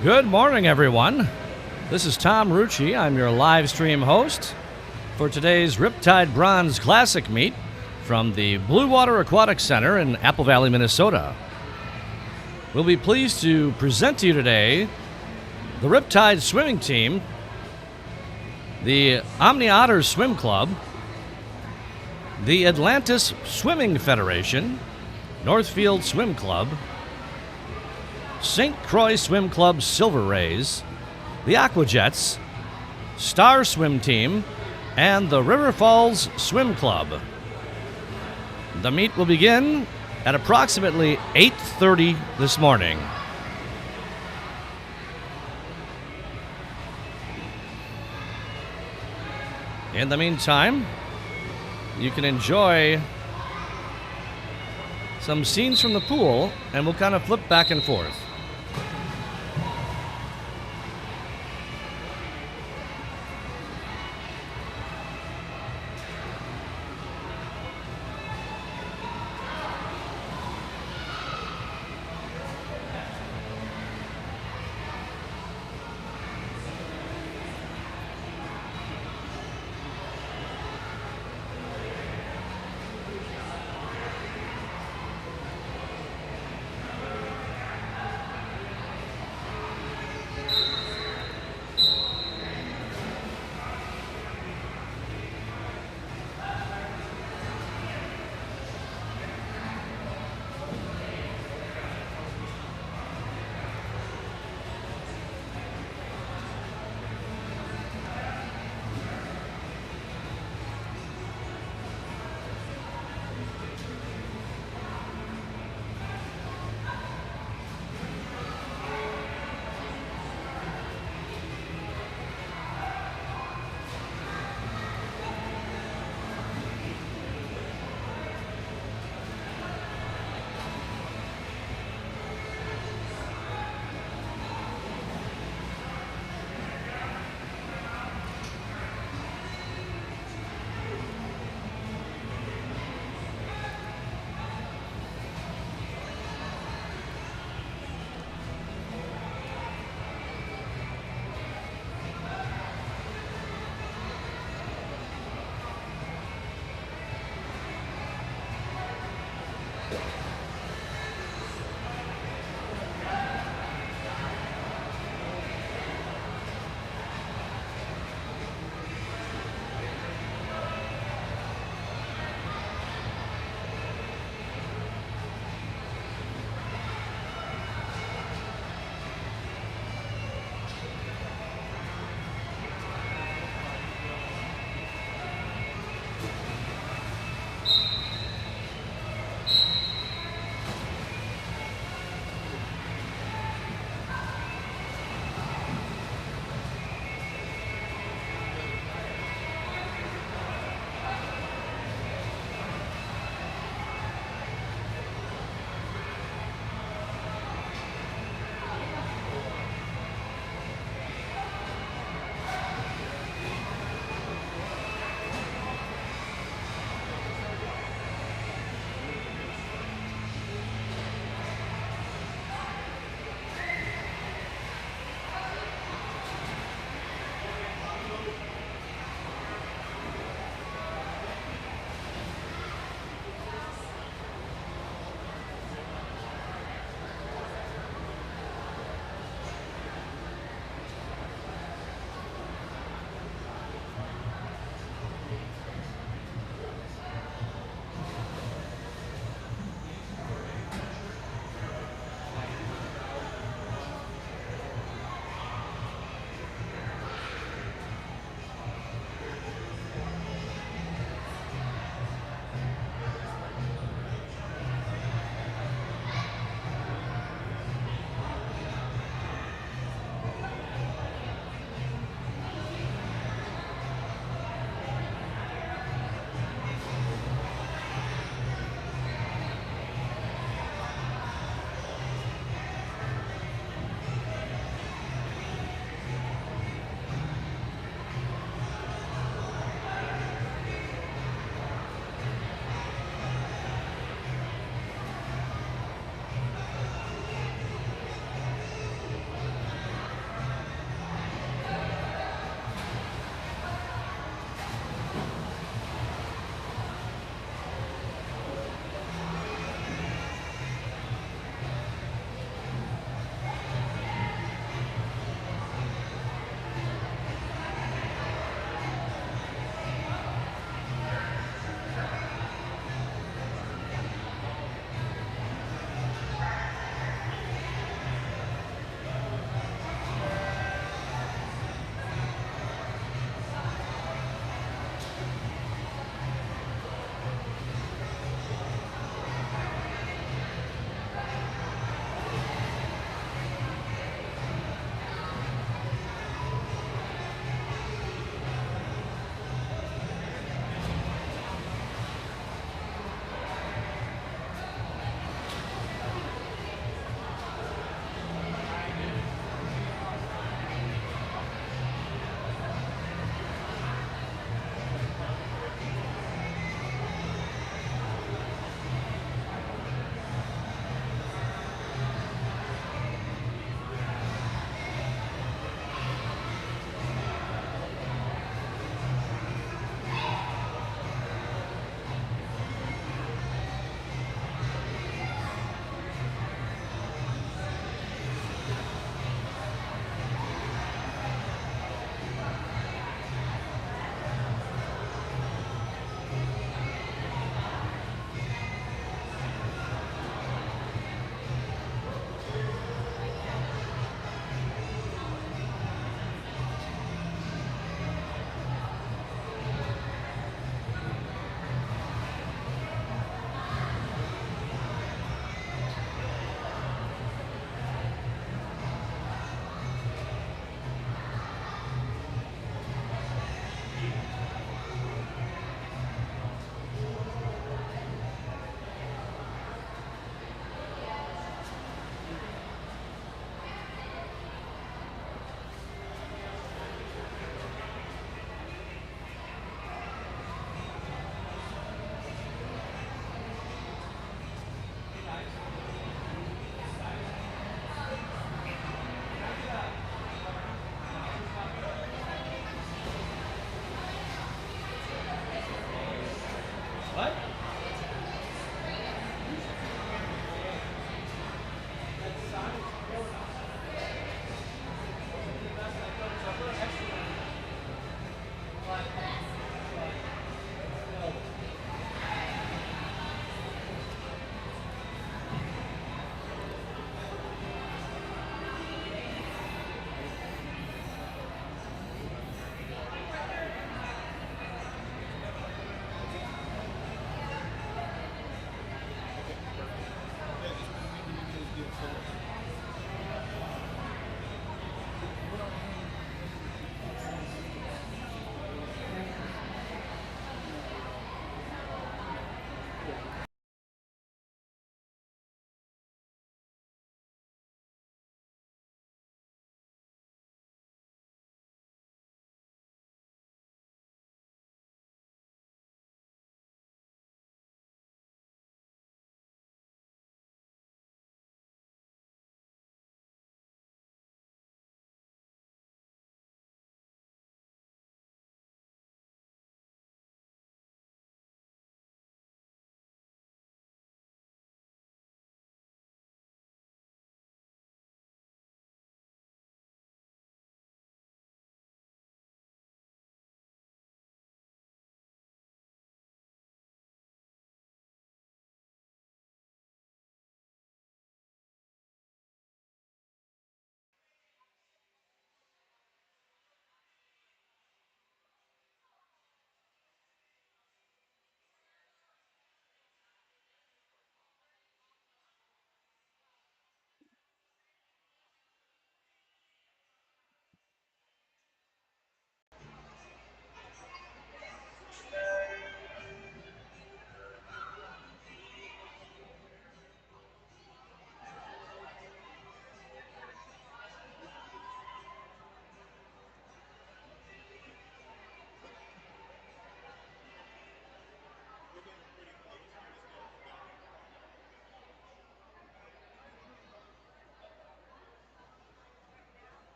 Good morning, everyone. This is Tom Rucci. I'm your live stream host for today's Riptide Bronze Classic meet from the Blue Water Aquatic Center in Apple Valley, Minnesota. We'll be pleased to present to you today the Riptide swimming team, the Omni Otters Swim Club, the Atlantis Swimming Federation, Northfield Swim Club, St. Croix Swim Club Silver Rays, the Aquajets, Star Swim Team, and the River Falls Swim Club. The meet will begin at approximately 8:30 this morning. In the meantime, you can enjoy some scenes from the pool, and we'll kind of flip back and forth.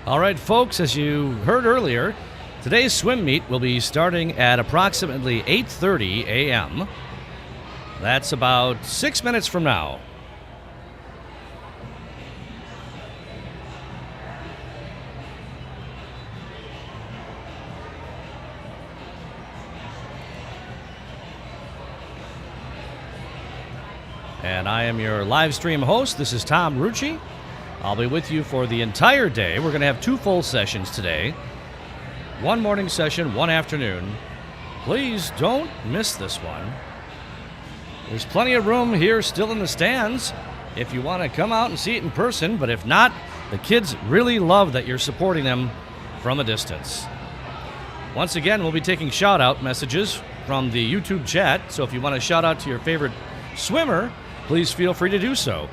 All right, folks, as you heard earlier, today's swim meet will be starting at approximately 8:30 a.m. That's about 6 minutes from now. And I am your live stream host. This is Tom Rucci. I'll be with you for the entire day. We're going to have 2 full sessions today. 1 morning session, 1 afternoon. Please don't miss this one. There's plenty of room here still in the stands if you want to come out and see it in person, but if not, the kids really love that you're supporting them from a distance. Once again, we'll be taking shout-out messages from the YouTube chat, so if you want to shout out to your favorite swimmer, please feel free to do so.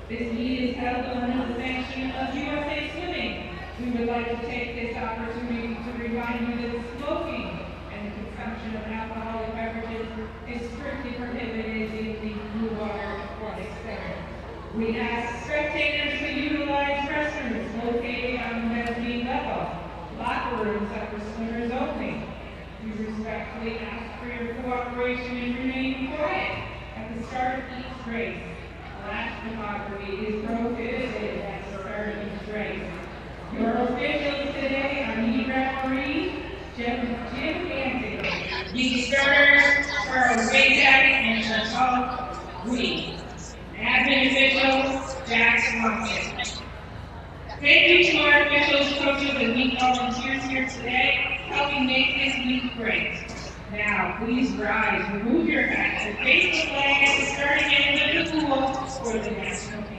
This meeting is held under the sanction of USA Swimming. We would like to take this opportunity to remind you that smoking and the consumption of alcoholic beverages is strictly prohibited in the Blue Water Aquatic Center. We ask spectators to utilize restrooms located on the mezzanine level. Locker rooms are for swimmers only. We respectfully ask for your cooperation and remain quiet at the start of each race. Last photography is prohibited at the start of each race. Your officials today are lead referee Jim Anthony, lead starters Charles Wayjack and Chantal Reed, admin official Jack Swanson. Thank you to to our officials, coaches, and meet volunteers here today, helping make this week great. Now, please rise, remove your hats, and face the flag at the starting end of the pool for the national anthem.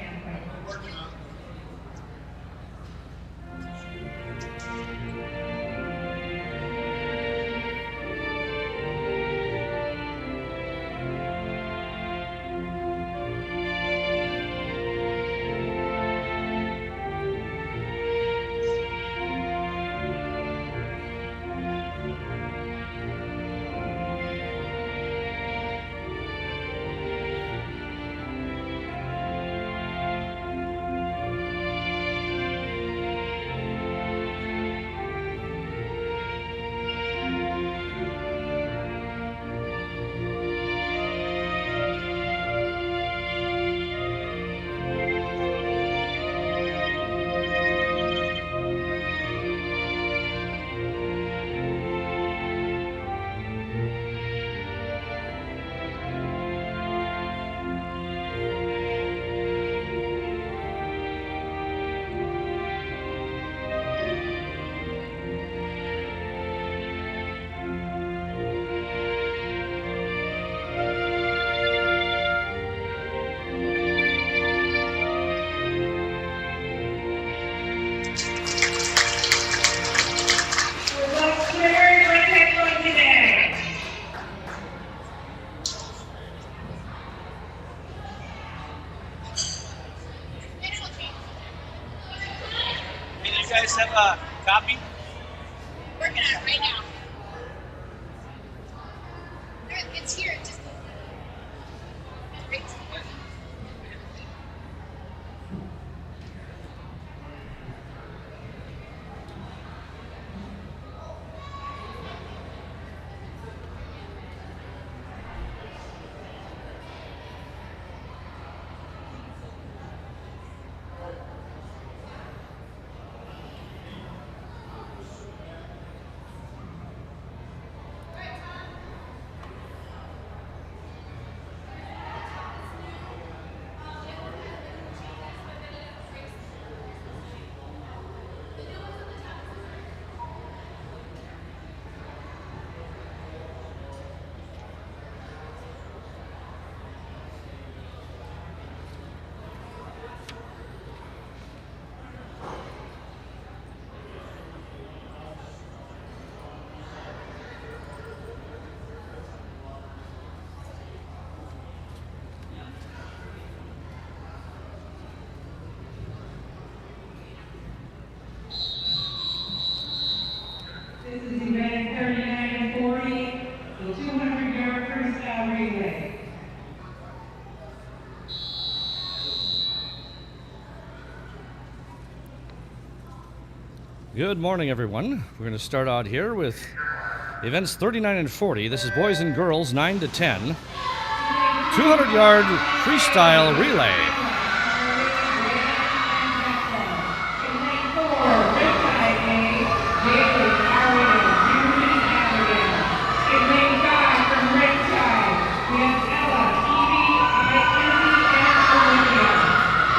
You guys have a copy? Working on it right now. It's here. Just great. This is event 39 and 40, the 200-yard freestyle relay. Good morning, everyone. We're going to start out here with events 39 and 40. This is boys and girls 9 to 10. 200-yard freestyle relay.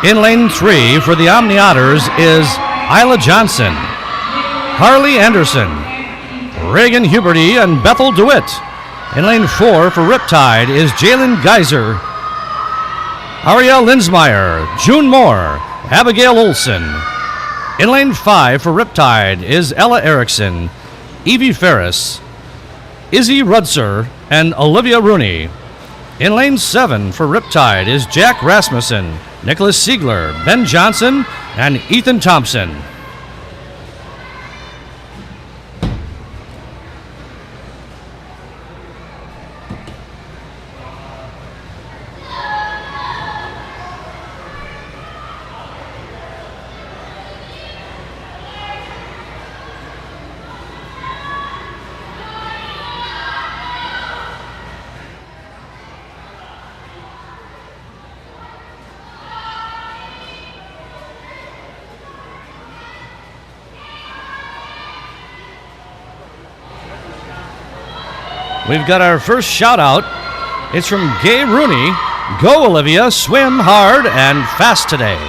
In lane 3 for the Omni Otters is Isla Johnson, Harley Anderson, Reagan Huberty, and Bethel DeWitt. In lane 4 for Riptide is Jalen Geyser, Ariel Linsmeyer, June Moore, Abigail Olson. In lane 5 for Riptide is Ella Erickson, Evie Ferris, Izzy Rudser, and Olivia Rooney. In lane 7 for Riptide is Jack Rasmussen, Nicholas Siegler, Ben Johnson, and Ethan Thompson. We've got our first shout out. It's from Gay Rooney. Go, Olivia, swim hard and fast today.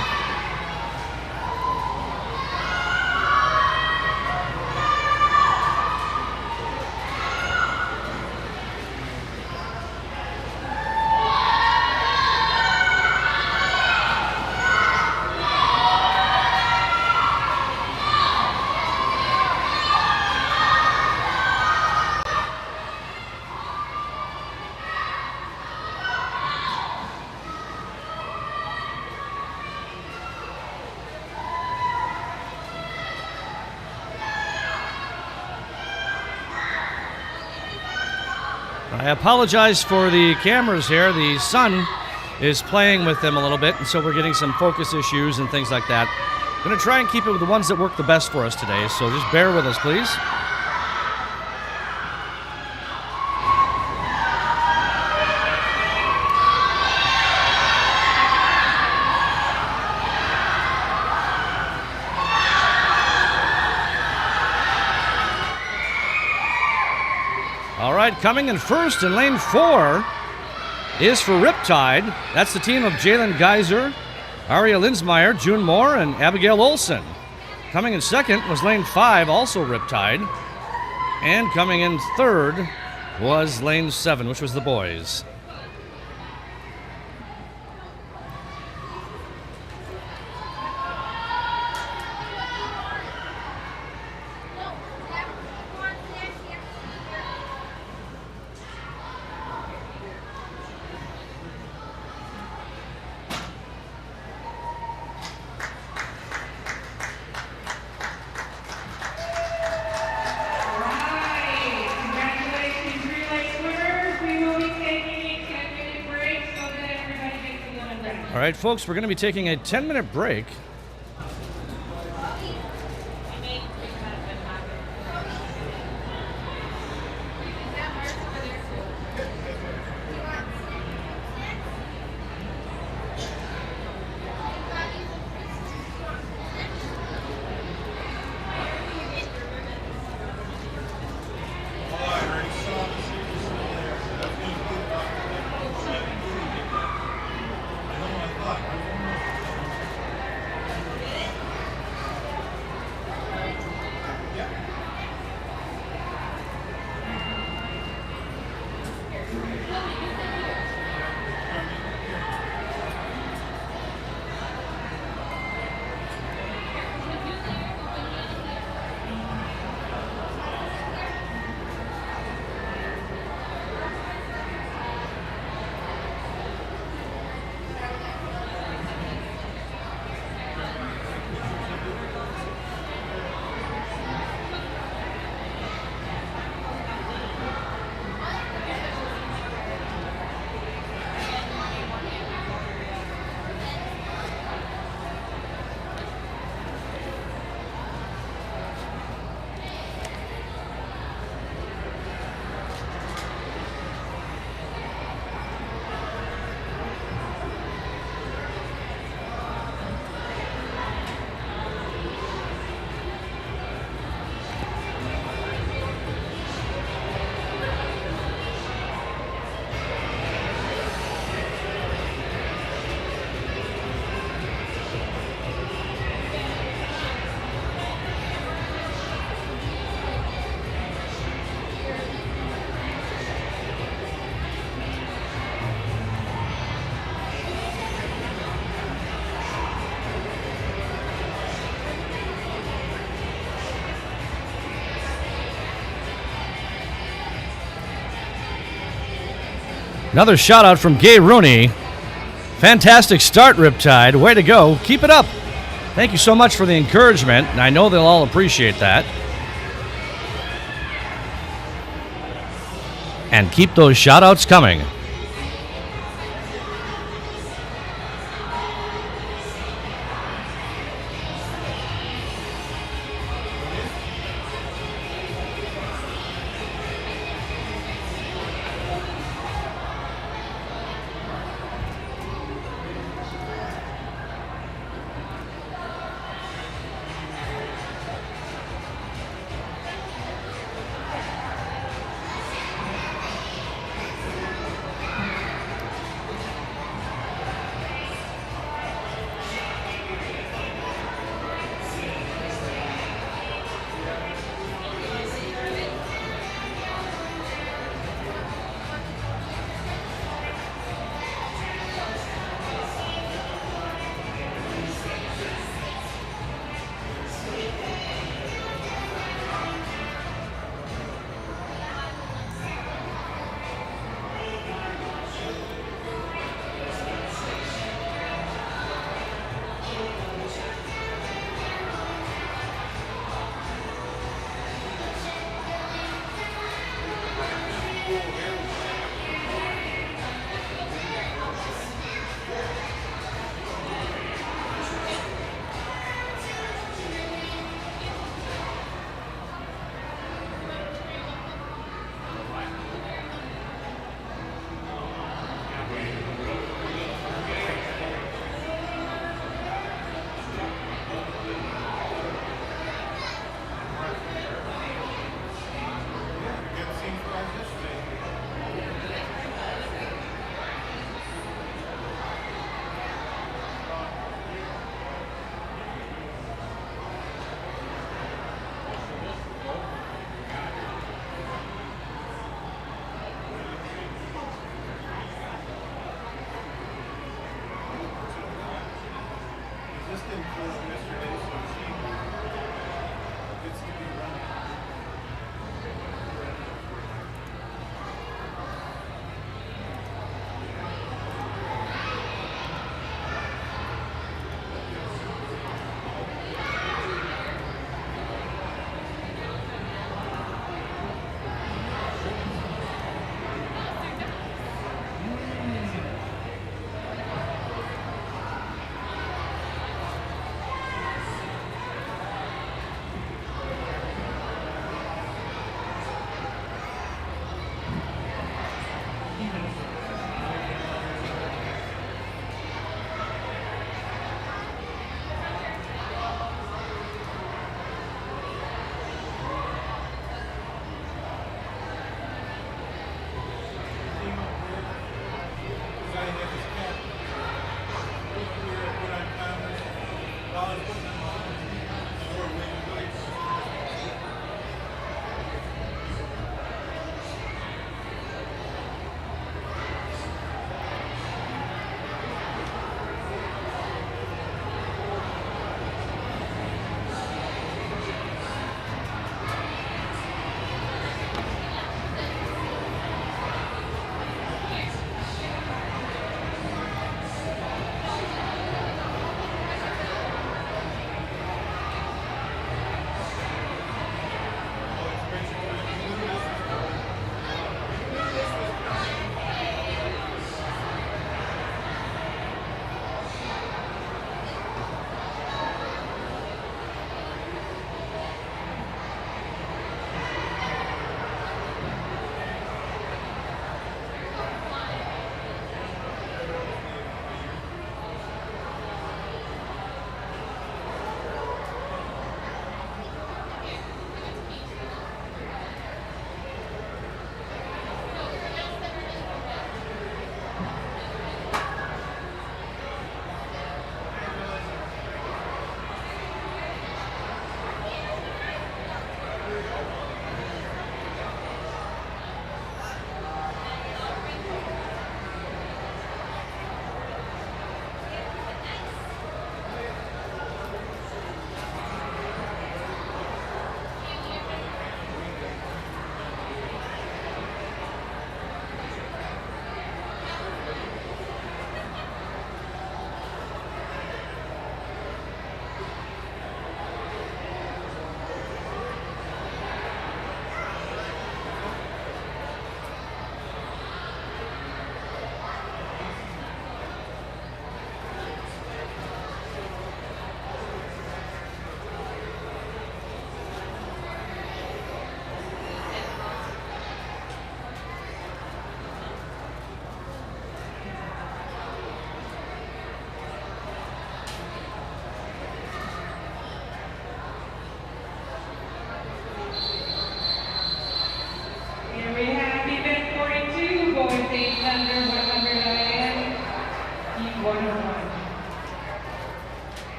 I apologize for the cameras here. The sun is playing with them a little bit, and so we're getting some focus issues and things like that. I'm going to try and keep it with the ones that work the best for us today, so just bear with us, please. All right, coming in first in lane 4 is for Riptide. That's the team of Jalen Geyser, Aria Linsmeyer, June Moore, and Abigail Olson. Coming in second was lane 5, also Riptide. And coming in third was lane 7, which was the boys. All right, folks, we're going to be taking a 10-minute break. Another shout out from Gay Rooney. Fantastic start, Riptide. Way to go. Keep it up. Thank you so much for the encouragement, and I know they'll all appreciate that. And keep those shout outs coming.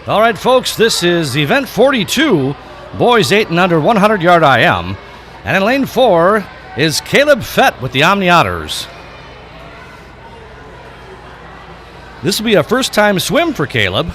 All right, folks, this is event 42, boys 8 and under 100-yard IM. And in lane 4 is Caleb Fett with the Omni Otters. This will be a first-time swim for Caleb.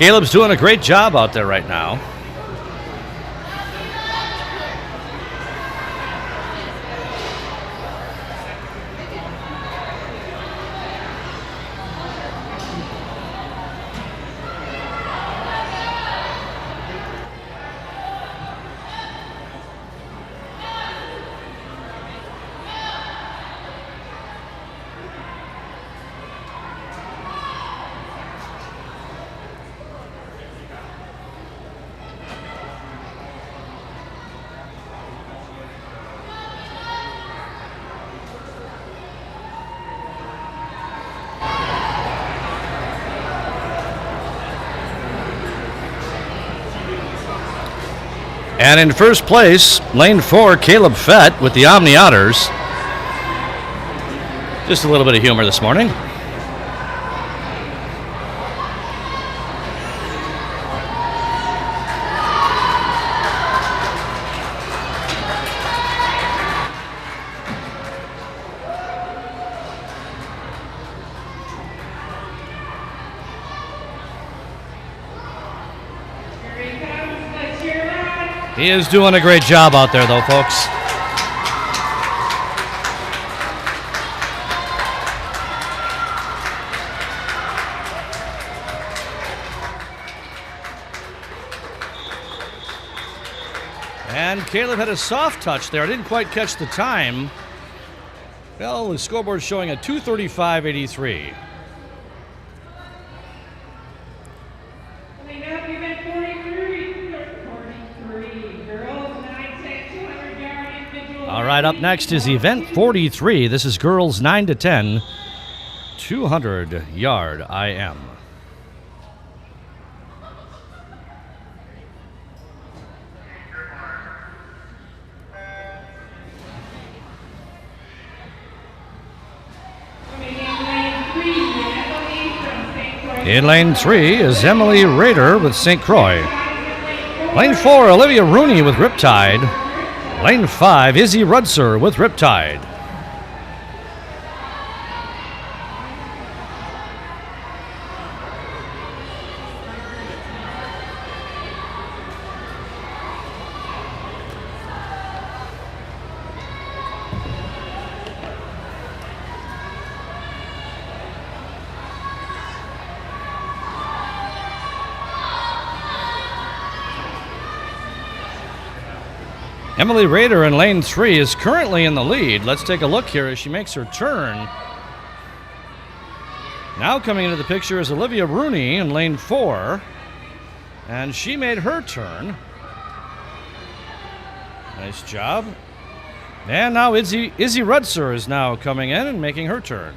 Caleb's doing a great job out there right now. And in first place, lane 4, Caleb Fett with the Omni Otters. Just a little bit of humor this morning. He is doing a great job out there, though, folks. And Caleb had a soft touch there. Didn't quite catch the time. Well, the scoreboard's showing a 2:35.83. All right, up next is event 43. This is girls 9 to 10, 200-yard IM. In lane 3 is Emily Rader with St. Croix. Lane 4, Olivia Rooney with Riptide. Lane 5, Izzy Rudser with Riptide. Emily Rader in lane 3 is currently in the lead. Let's take a look here as she makes her turn. Now coming into the picture is Olivia Rooney in lane 4. And she made her turn. Nice job. And now Izzy Rudser is now coming in and making her turn.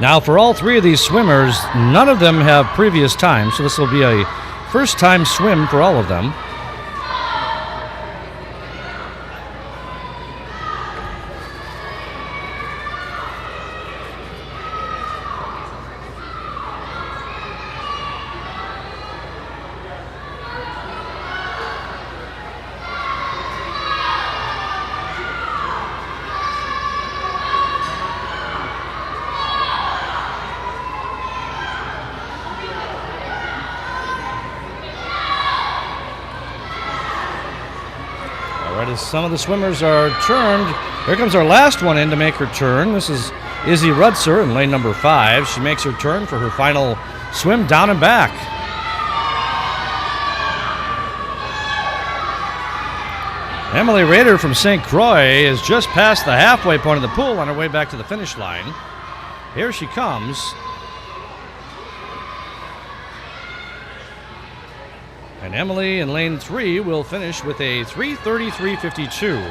Now, for all three of these swimmers, none of them have previous time, so this will be a first-time swim for all of them. As some of the swimmers are turned, here comes our last one in to make her turn. This is Izzy Rudser in lane number 5. She makes her turn for her final swim down and back. Emily Rader from St. Croix is just past the halfway point of the pool on her way back to the finish line. Here she comes. And Emily in lane 3 will finish with a 3:33.52.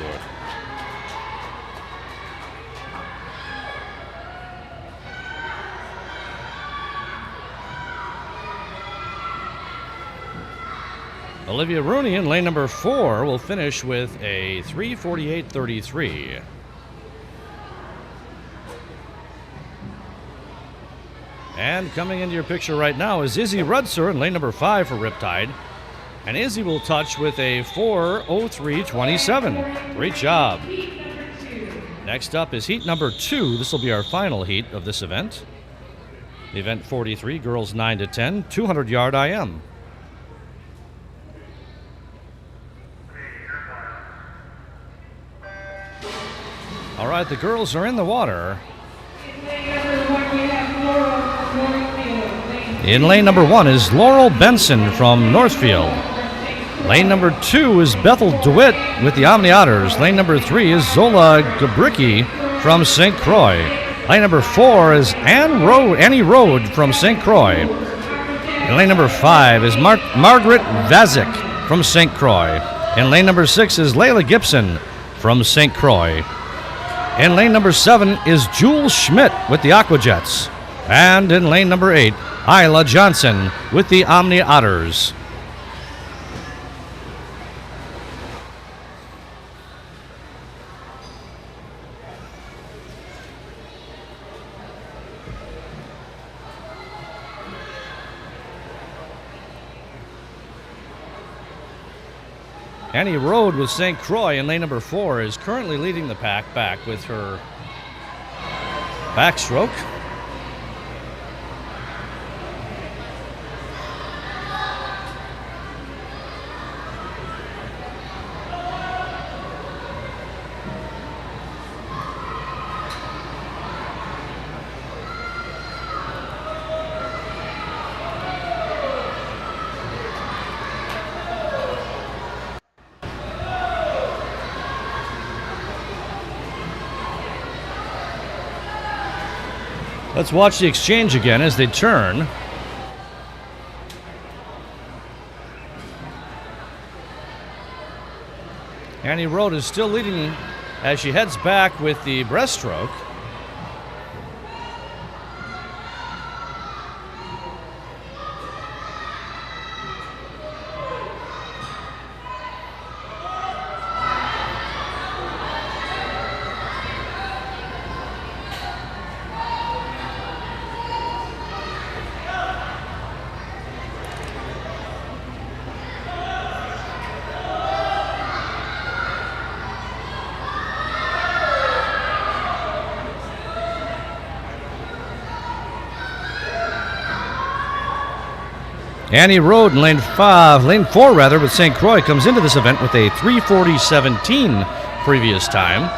Olivia Rooney in lane number 4 will finish with a 3:48.33. And coming into your picture right now is Izzy Rudser in lane number 5 for Riptide. And Izzy will touch with a 4:03.27. Great job. Next up is heat number 2. This will be our final heat of this event. Event 43, girls 9 to 10, 200-yard IM. All right, the girls are in the water. In lane number 1 is Laurel Benson from Northfield. Lane number 2 is Bethel DeWitt with the Omni Otters. Lane number 3 is Zola Gabricki from St. Croix. Lane number 4 is Annie Rode from St. Croix. In lane number 5 is Margaret Vazik from St. Croix. In lane number 6 is Layla Gibson from St. Croix. In lane number 7 is Jules Schmidt with the Aquajets. And in lane number 8, Isla Johnson with the Omni Otters. Annie Rode with St. Croix in lane number 4 is currently leading the pack back with her backstroke. Let's watch the exchange again as they turn. Annie Rode is still leading as she heads back with the breaststroke. Annie Rode in lane 4 with St. Croix comes into this event with a 3:40.17 previous time.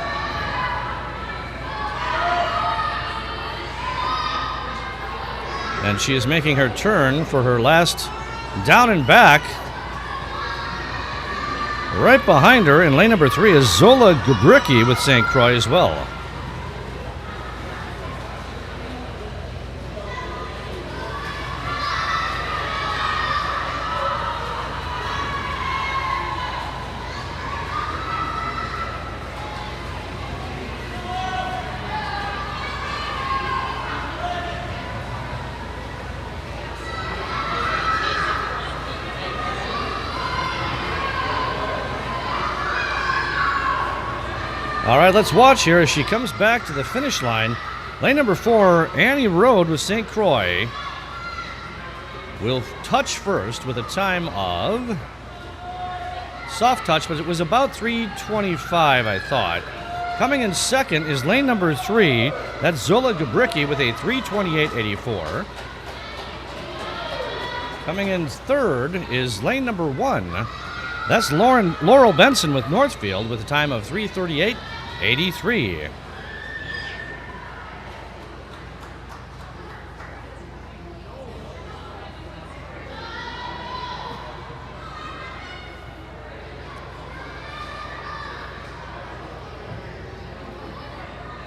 And she is making her turn for her last down and back. Right behind her in lane number 3 is Zola Gabricki with St. Croix as well. All right, let's watch here as she comes back to the finish line. Lane number 4, Annie Rode with St. Croix will touch first with a time of soft touch, but it was about 3:25, I thought. Coming in second is lane number 3. That's Zola Gabricki with a 3:28.84. Coming in third is lane number 1. That's Laurel Benson with Northfield with a time of 3:38.83.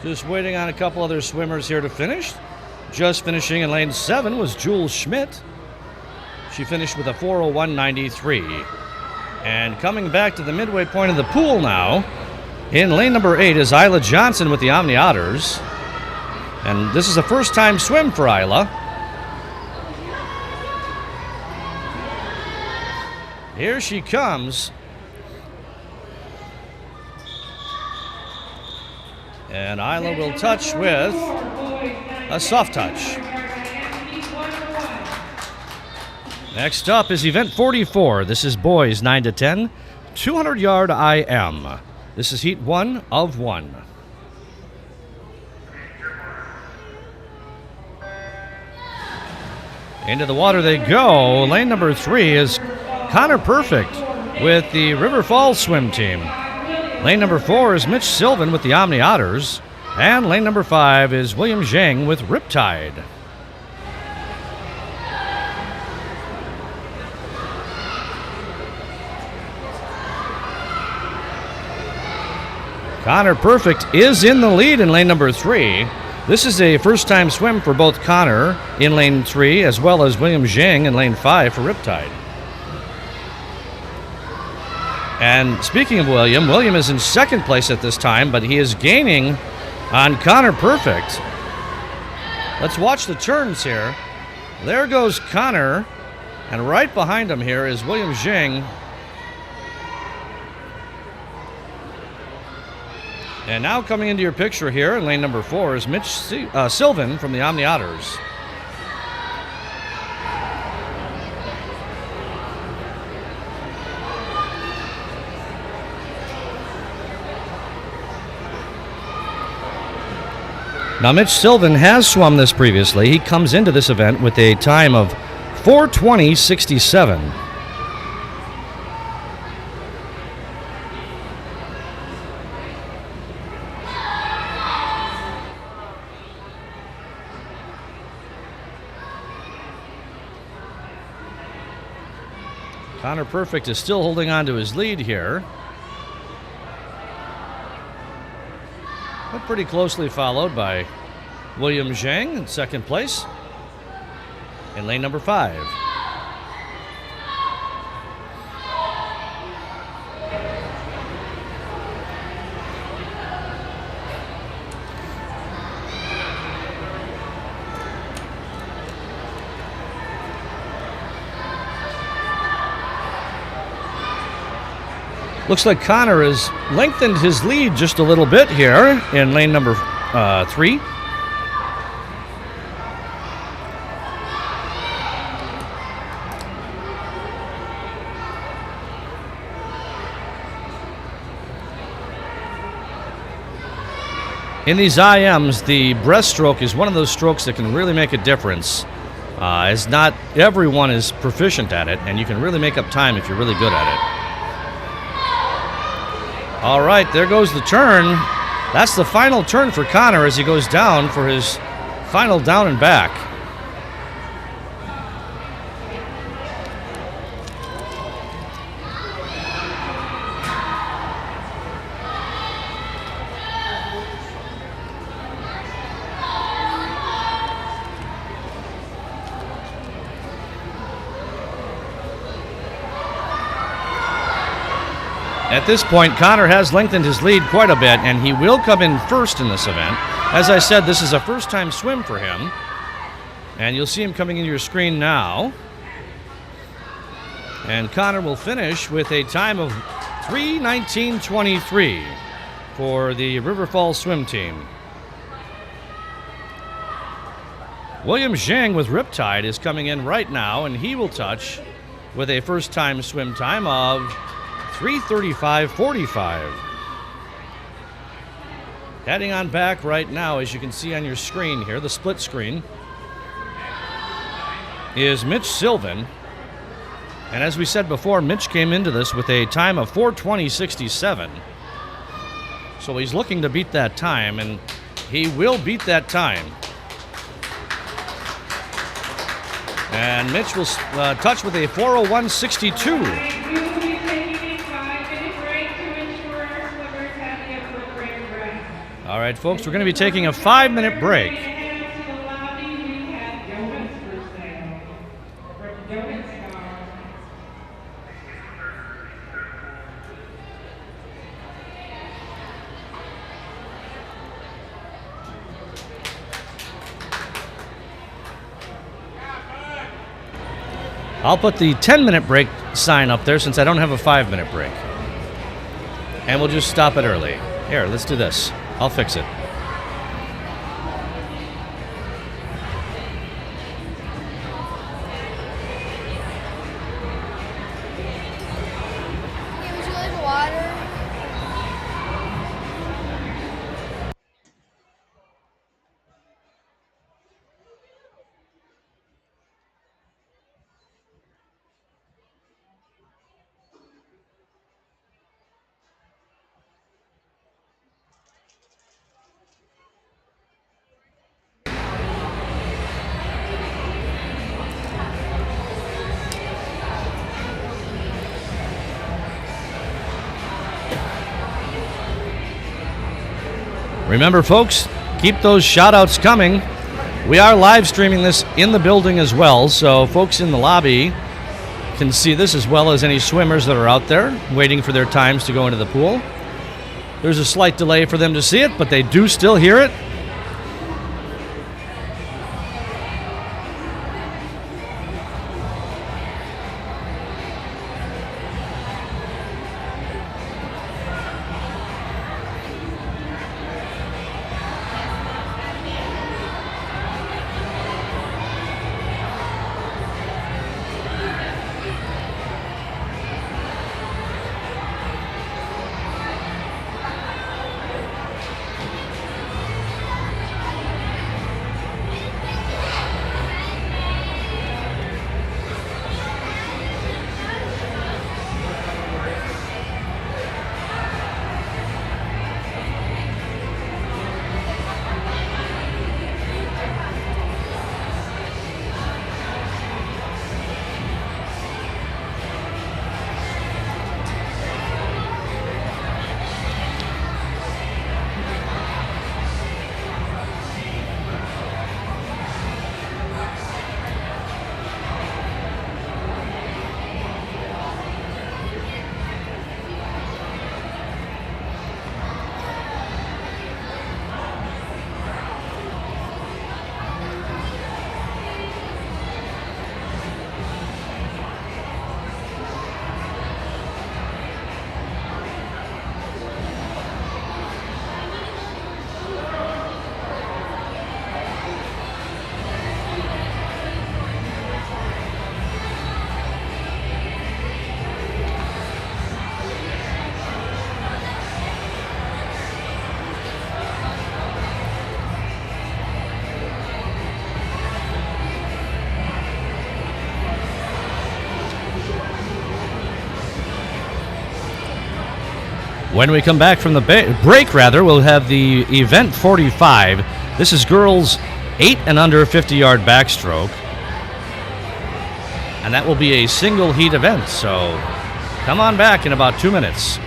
Just waiting on a couple other swimmers here to finish. Just finishing in lane 7 was Jules Schmidt. She finished with a 4:01.93. And coming back to the midway point of the pool now, in lane number 8 is Isla Johnson with the Omni Otters. And this is a first-time swim for Isla. Here she comes. And Isla will touch with a soft touch. Next up is event 44. This is boys 9 to 10, 200-yard IM. This is heat 1 of 1. Into the water they go. Lane number 3 is Connor Perfect with the River Falls swim team. Lane number 4 is Mitch Sylvan with the Omni Otters. And lane number 5 is William Zhang with Riptide. Connor Perfect is in the lead in lane number 3. This is a first-time swim for both Connor in lane 3 as well as William Zhang in lane 5 for Riptide. And speaking of William, William is in second place at this time, but he is gaining on Connor Perfect. Let's watch the turns here. There goes Connor, and right behind him here is William Zhang. And now coming into your picture here in lane number 4 is Mitch Sylvan from the Omni Otters. Now Mitch Sylvan has swum this previously. He comes into this event with a time of 4:20.67. Connor Perfect is still holding on to his lead here, but pretty closely followed by William Zhang in second place in lane number 5. Looks like Connor has lengthened his lead just a little bit here in lane number 3. In these IMs, the breaststroke is one of those strokes that can really make a difference. As not everyone is proficient at it, and you can really make up time if you're really good at it. All right, there goes the turn. That's the final turn for Connor as he goes down for his final down and back. At this point, Connor has lengthened his lead quite a bit, and he will come in first in this event. As I said, this is a first-time swim for him, and you'll see him coming into your screen now. And Connor will finish with a time of 3:19.23 for the River Falls swim team. William Zhang with Riptide is coming in right now, and he will touch with a first-time swim time of 3:35.45. Heading on back right now, as you can see on your screen here, the split screen, is Mitch Sylvan. And as we said before, Mitch came into this with a time of 4:20.67. So he's looking to beat that time, and he will beat that time. And Mitch will touch with a 4:01.62. All right, folks, we're going to be taking a 5-minute break. I'll put the 10-minute break sign up there since I don't have a 5-minute break. And we'll just stop it early. Here, let's do this. I'll fix it. Would you like water? Remember, folks, keep those shout-outs coming. We are live streaming this in the building as well, so folks in the lobby can see this as well as any swimmers that are out there waiting for their times to go into the pool. There's a slight delay for them to see it, but they do still hear it. When we come back from the break, we'll have the event 45. This is girls 8 and under 50-yard backstroke. And that will be a single heat event, so come on back in about 2 minutes.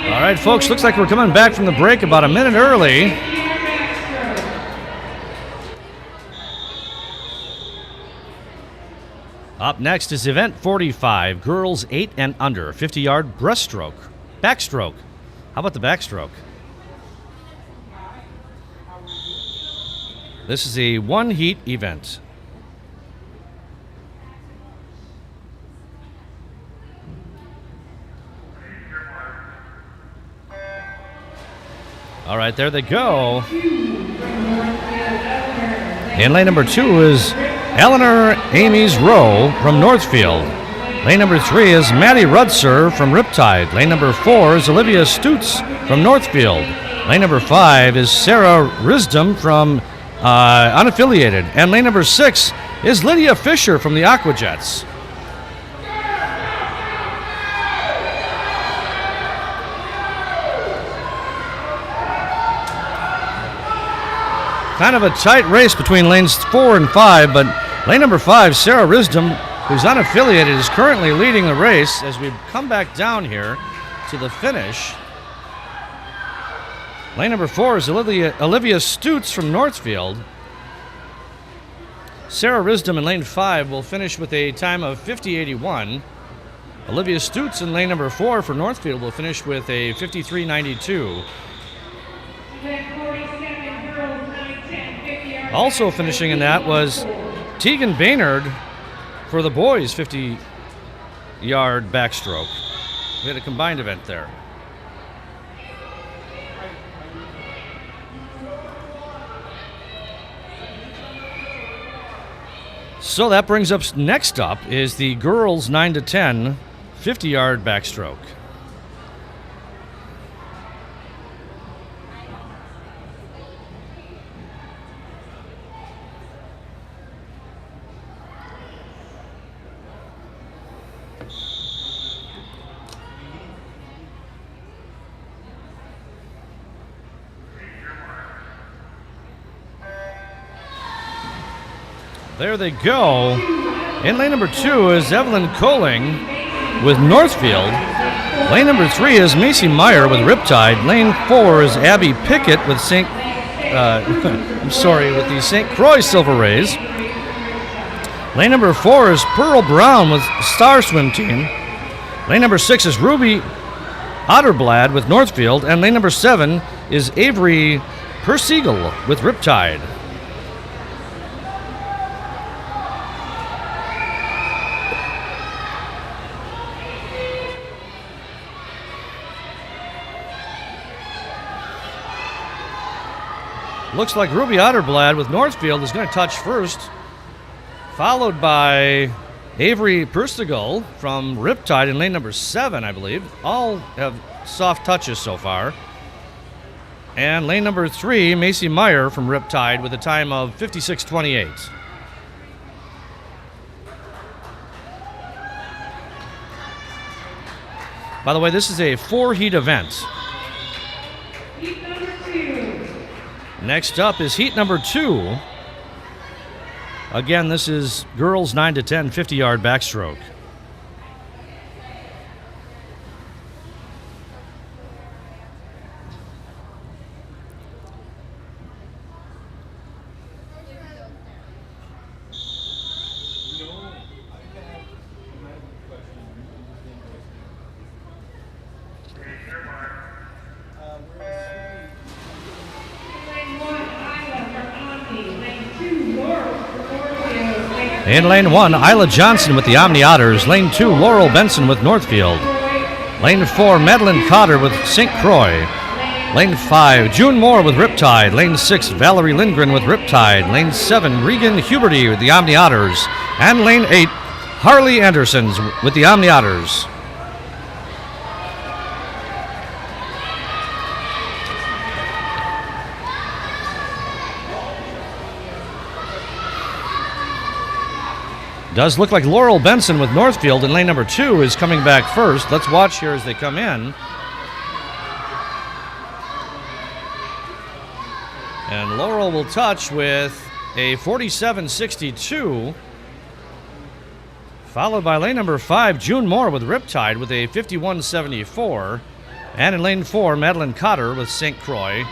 All right, folks, looks like we're coming back from the break about a minute early. Up next is event 45, girls 8 and under, 50-yard breaststroke. Backstroke. How about the backstroke? This is a one-heat event. All right, there they go. In lane number 2 is Eleanor Ames Rowe from Northfield. Lane number 3 is Maddie Rudser from Riptide. Lane number 4 is Olivia Stutz from Northfield. Lane number 5 is Sarah Risdom from unaffiliated. And lane number 6 is Lydia Fisher from the Aquajets. Kind of a tight race between lanes 4 and 5, but lane number 5, Sarah Risdom, who's unaffiliated, is currently leading the race as we come back down here to the finish. Lane number 4 is Olivia Stutz from Northfield. Sarah Risdom in lane 5 will finish with a time of 50.81. Olivia Stutz in lane number 4 for Northfield will finish with a 53.92. Also finishing in that was Tegan Baynard for the boys' 50-yard backstroke. We had a combined event there. So that brings us next up is the girls 9 to 10 50-yard backstroke. There they go. In lane number 2 is Evelyn Coling with Northfield. Lane number 3 is Macy Meyer with Riptide. Lane 4 is Abby Pickett with with the St. Croix Silver Rays. Lane number 4 is Pearl Brown with Star Swim Team. Lane number 6 is Ruby Otterblad with Northfield. And lane number 7 is Avery Persiegel with Riptide. Looks like Ruby Otterblad with Northfield is going to touch first, followed by Avery Persiegel from Riptide in lane number 7, I believe. All have soft touches so far. And lane number 3, Macy Meyer from Riptide with a time of 56.28. By the way, this is a 4-heat event. Next up is heat number 2. Again, this is girls 9 to 10 50-yard backstroke. In lane 1, Isla Johnson with the Omni Otters. Lane 2, Laurel Benson with Northfield. Lane 4, Madeline Cotter with St. Croix. Lane 5, June Moore with Riptide. Lane 6, Valerie Lindgren with Riptide. Lane 7, Regan Huberty with the Omni Otters. And lane 8, Harley Andersons with the Omni Otters. Does look like Laurel Benson with Northfield in lane number 2 is coming back first. Let's watch here as they come in. And Laurel will touch with a 47.62, followed by lane number 5, June Moore with Riptide with a 51.74. And in lane 4, Madeline Cotter with St. Croix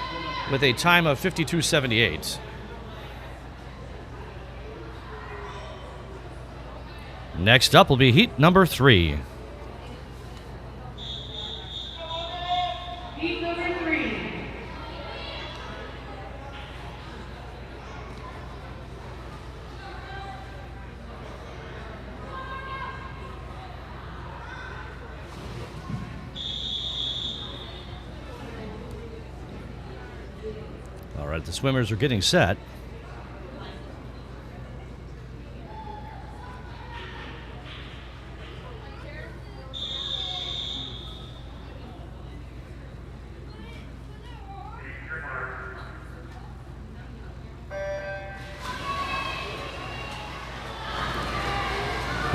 with a time of 52.78. Next up will be heat number 3. Heat number 3. All right, the swimmers are getting set.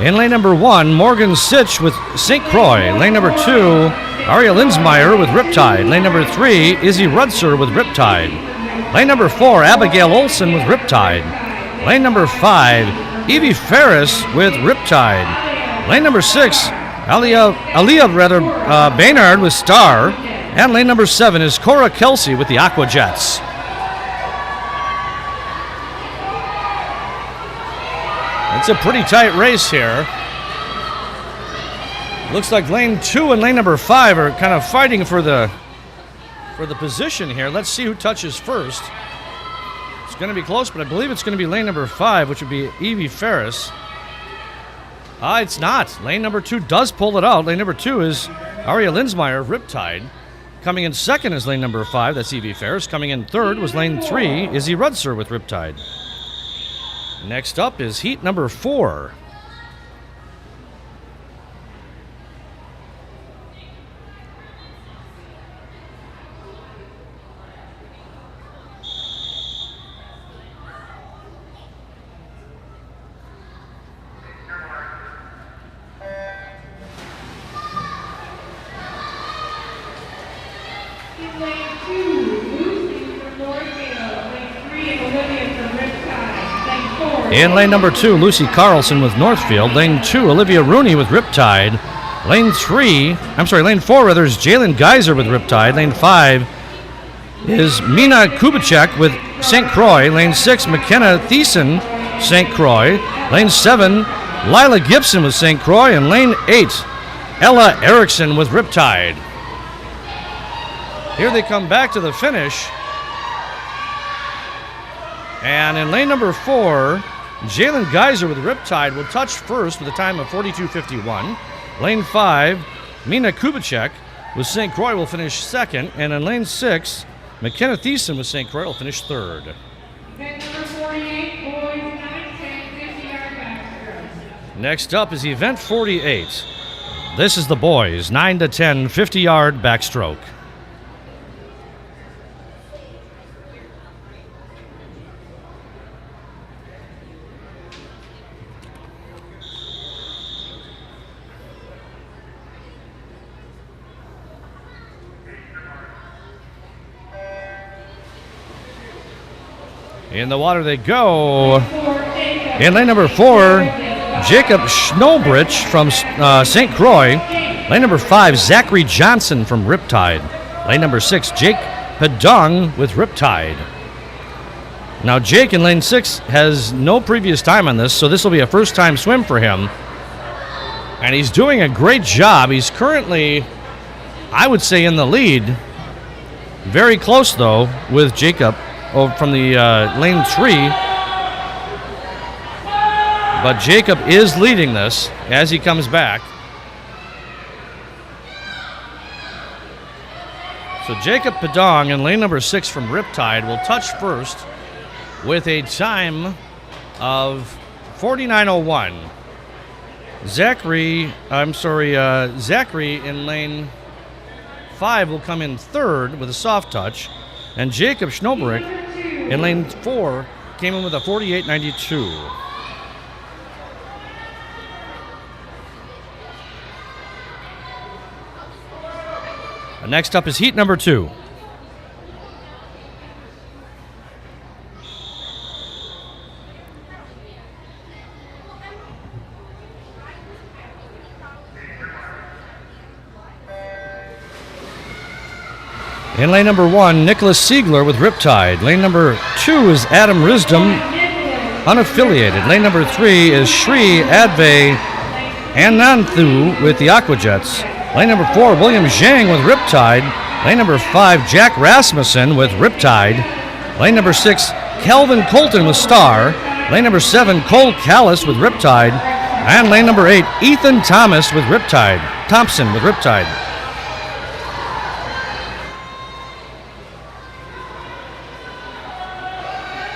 In lane number 1, Morgan Sitch with St. Croix. Lane number 2, Aria Linsmeyer with Riptide. Lane number 3, Izzy Rudser with Riptide. Lane number 4, Abigail Olson with Riptide. Lane number 5, Evie Ferris with Riptide. Lane number 6, Aaliyah Baynard with Star. And lane number 7 is Cora Kelsey with the Aqua Jets. It's a pretty tight race here. Looks like lane 2 and lane number 5 are kind of fighting for the position here. Let's see who touches first. It's going to be close, but I believe it's going to be lane number 5, which would be Evie Ferris. It's not. Lane number 2 does pull it out. Lane number 2 is Aria Linsmeyer of Riptide. Coming in second is lane number 5, that's Evie Ferris. Coming in third was lane 3, Izzy Rudser with Riptide. Next up is heat number 4. In lane 2, Lucy from Northfield. Lane 3, Olivia from Riptide. Lane 4. In lane number 2, Lucy Carlson with Northfield. Lane 2, Olivia Rooney with Riptide. Lane 4 rather is Jalen Geyser with Riptide. Lane 5 is Mina Kubicek with St. Croix. Lane 6, McKenna Thiessen, St. Croix. Lane 7, Lila Gibson with St. Croix. And lane 8, Ella Erickson with Riptide. Here they come back to the finish. And in lane number 4, Jalen Geyser with Riptide will touch first with a time of 42.51. Lane 5, Mina Kubicek with St. Croix will finish second. And in lane 6, McKenna Thiessen with St. Croix will finish third. Event number 48, boys 9, 10, 50-yard backstroke. Next up is event 48. This is the boys, 9 to 10, 50-yard backstroke. In the water they go. In lane number 4, Jacob Schnobrich from St. Croix. Lane number 5, Zachary Johnson from Riptide. Lane number 6, Jake Pedong with Riptide. Now Jake in lane 6 has no previous time on this, so this will be a first-time swim for him. And he's doing a great job. He's currently, I would say, in the lead. Very close, though, with Jacob from the lane 3. But Jacob is leading this as he comes back. So Jacob Pedong in lane number 6 from Riptide will touch first with a time of 49.01. Zachary in lane 5 will come in third with a soft touch. And Jacob Schnobrick in lane 4 came in with a 48.92. Next up is heat number 2. In lane number 1, Nicholas Siegler with Riptide. Lane number 2 is Adam Risdom, unaffiliated. Lane number 3 is Shri Adve Ananthu with the Aqua Jets. Lane number 4, William Zhang with Riptide. Lane number 5, Jack Rasmussen with Riptide. Lane number 6, Calvin Colton with Star. Lane number 7, Cole Callis with Riptide. And lane number 8, Ethan Thompson with Riptide.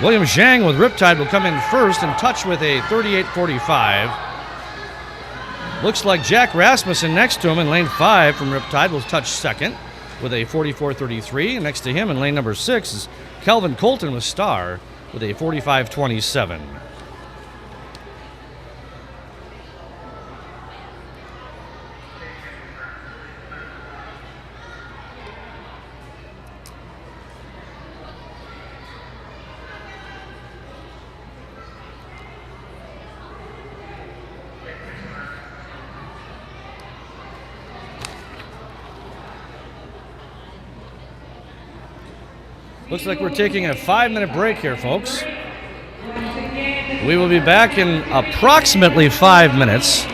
William Zhang with Riptide will come in first and touch with a 38.45. Looks like Jack Rasmussen next to him in lane 5 from Riptide will touch second with a 44.33. Next to him in lane number 6 is Calvin Colton with Star with a 45.27. Looks like we're taking a 5-minute break here, folks. We will be back in approximately 5 minutes.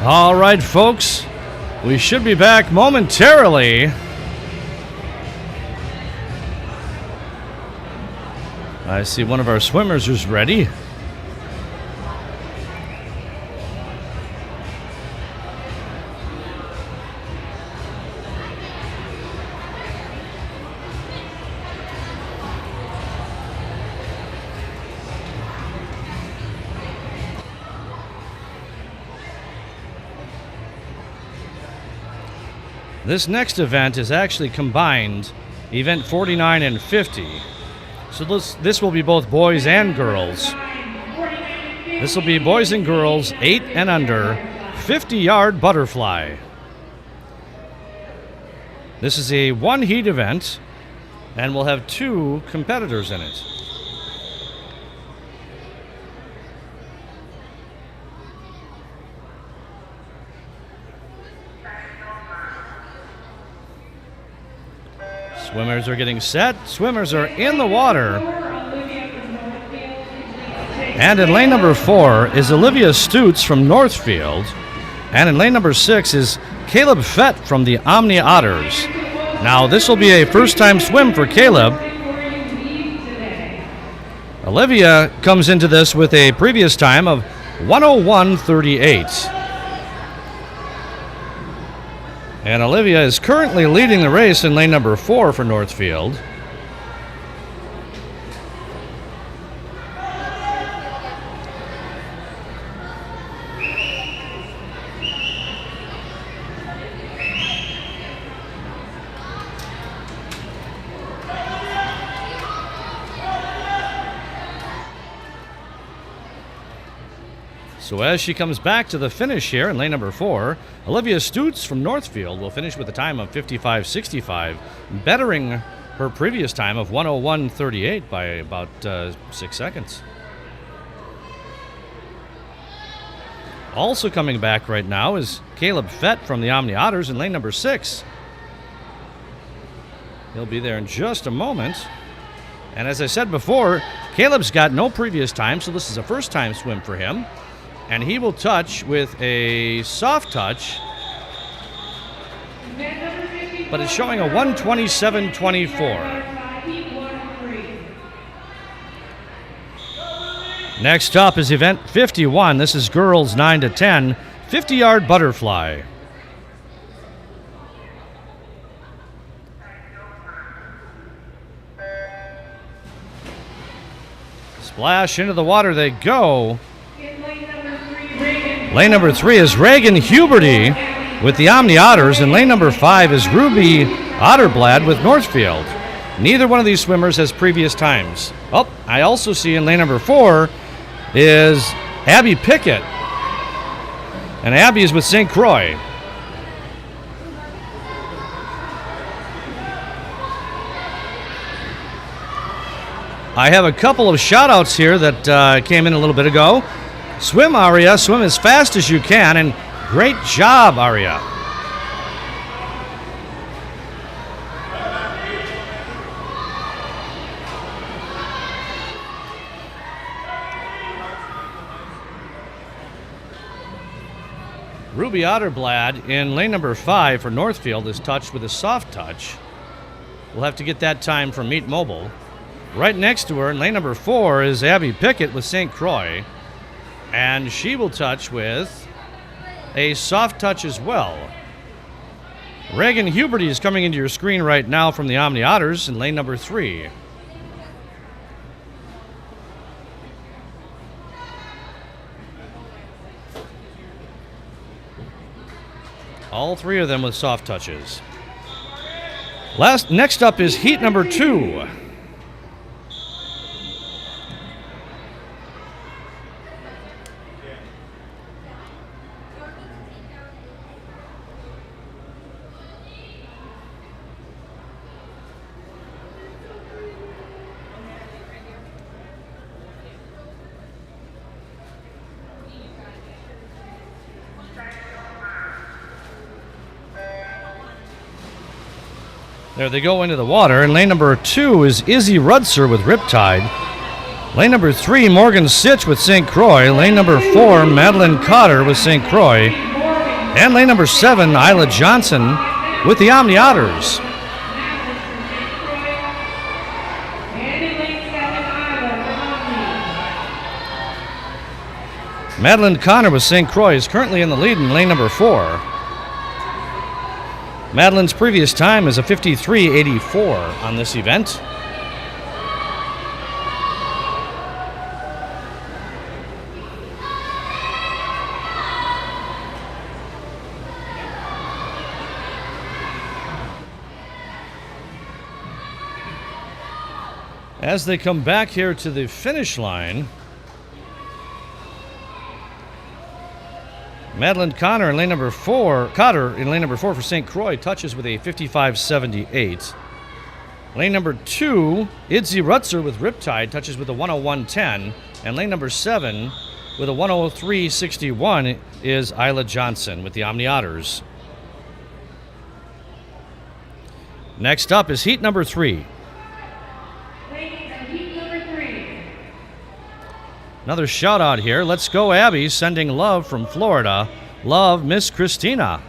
All right, folks, we should be back momentarily. I see one of our swimmers is ready. This next event is actually combined, event 49 and 50. So this will be both boys and girls. This will be boys and girls 8 and under, 50-yard butterfly. This is a one-heat event, and we'll have 2 competitors in it. Swimmers are getting set. Swimmers are in the water. And in lane number 4 is Olivia Stutz from Northfield. And in lane number 6 is Caleb Fett from the Omni Otters. Now, this will be a first-time swim for Caleb. Olivia comes into this with a previous time of 101.38. And Olivia is currently leading the race in lane number 4 for Northfield. So as she comes back to the finish here in lane number 4, Olivia Stutz from Northfield will finish with a time of 55.65, bettering her previous time of 101.38 by about 6 seconds. Also coming back right now is Caleb Fett from the Omni Otters in lane number 6. He'll be there in just a moment. And as I said before, Caleb's got no previous time, so this is a first-time swim for him. And he will touch with a soft touch, but it's showing a 127.24. Next up is event 51. This is girls 9 to 10, 50-yard butterfly. Splash into the water they go. Lane number 3 is Reagan Huberty with the Omni Otters, and lane number 5 is Ruby Otterblad with Northfield. Neither one of these swimmers has previous times. Oh, I also see in lane number 4 is Abby Pickett, and Abby is with St. Croix. I have a couple of shout-outs here that came in a little bit ago. Swim, Aria. Swim as fast as you can, and great job, Aria. Ruby Otterblad in lane number 5 for Northfield is touched with a soft touch. We'll have to get that time from Meet Mobile. Right next to her in lane number 4 is Abby Pickett with St. Croix. And she will touch with a soft touch as well. Reagan Huberty is coming into your screen right now from the Omni Otters in lane number 3. All 3 of them with soft touches. Next up is heat number 2. There they go into the water. And lane number 2 is Izzy Rudser with Riptide. Lane number 3, Morgan Sitch with St. Croix. Lane number 4, Madeline Cotter with St. Croix. And lane number 7, Isla Johnson with the Omni Otters. Madeline Connor with St. Croix is currently in the lead in lane number 4. Madeline's previous time is a 53.84 on this event. As they come back here to the finish line, Madeline Cotter in lane number 4 for St. Croix touches with a 55.78. Lane number 2, Idzi Rutzer with Riptide touches with a 101.10. And lane number 7 with a 103.61 is Isla Johnson with the Omni Otters. Next up is heat number 3. Another shout out here. Let's go, Abby, sending love from Florida. Love, Miss Christina.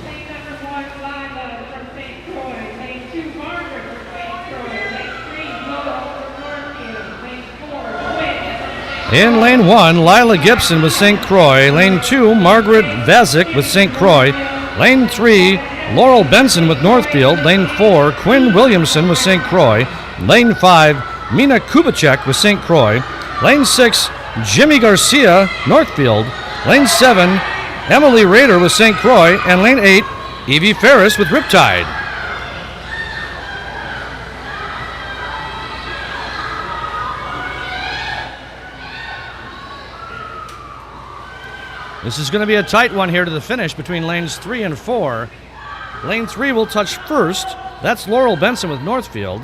Lane number 1, Lila from St. Croix. Lane 2, Margaret from St. Croix. Lane 3, Laurel from Northfield. Lane 4, Quinn. In lane 1, Lila Gibson with St. Croix. Lane 2, Margaret Vazik with St. Croix. Lane 3, Laurel Benson with Northfield. Lane 4, Quinn Williamson with St. Croix. Lane 5, Mina Kubacek with St. Croix. Lane 6, Jimmy Garcia, Northfield. Lane 7, Emily Rader with St. Croix. And lane 8, Evie Ferris with Riptide. This is going to be a tight one here to the finish between lanes 3 and 4. Lane 3 will touch first. That's Laurel Benson with Northfield.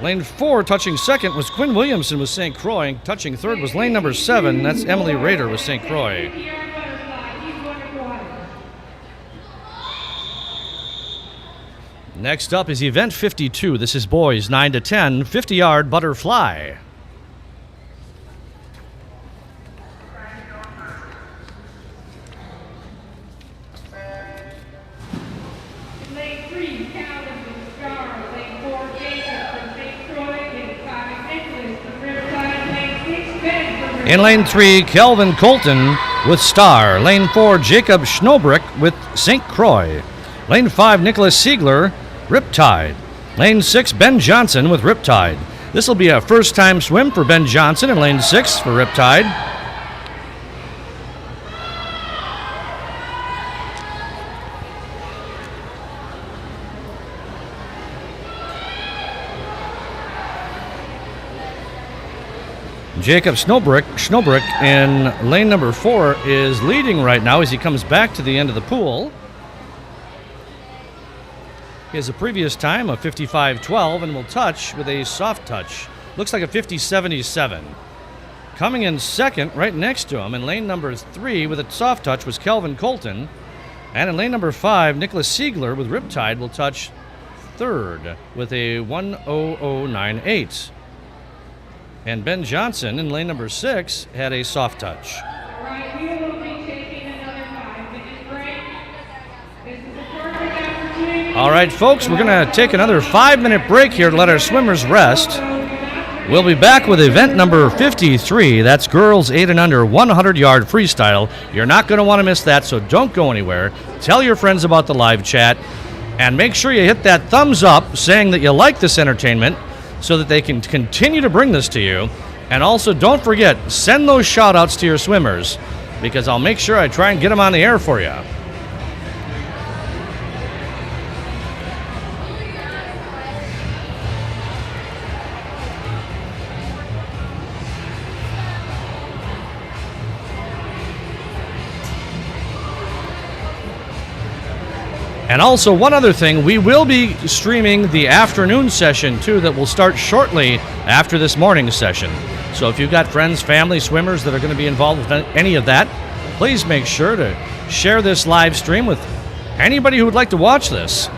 Lane 4 touching second was Quinn Williamson with St. Croix. Touching third was lane number 7. That's Emily Rader with St. Croix. Next up is event 52. This is boys 9 to 10, 50-yard butterfly. In lane 3, Kelvin Colton with Star. Lane 4, Jacob Schnobrick with St. Croix. Lane 5, Nicholas Siegler, Riptide. Lane 6, Ben Johnson with Riptide. This will be a first-time swim for Ben Johnson in lane 6 for Riptide. Jacob Schnobrick in lane number 4 is leading right now as he comes back to the end of the pool. He has a previous time of 55.12 and will touch with a soft touch. Looks like a 50.77. Coming in second, right next to him in lane number 3 with a soft touch was Kelvin Colton. And in lane number 5, Nicholas Siegler with Riptide will touch third with a 1:00.98. And Ben Johnson in lane number 6 had a soft touch. All right, we will be taking another 5-minute break. This is a perfect opportunity. All right, folks, we're going to take another 5-minute break here to let our swimmers rest. We'll be back with event number 53. That's girls 8 and under 100-yard freestyle. You're not going to want to miss that, so don't go anywhere. Tell your friends about the live chat, and make sure you hit that thumbs up saying that you like this entertainment, so that they can continue to bring this to you. And also, don't forget, send those shout-outs to your swimmers, because I'll make sure I try and get them on the air for you. And also, one other thing, we will be streaming the afternoon session, too, that will start shortly after this morning session. So if you've got friends, family, swimmers that are going to be involved with any of that, please make sure to share this live stream with anybody who would like to watch this.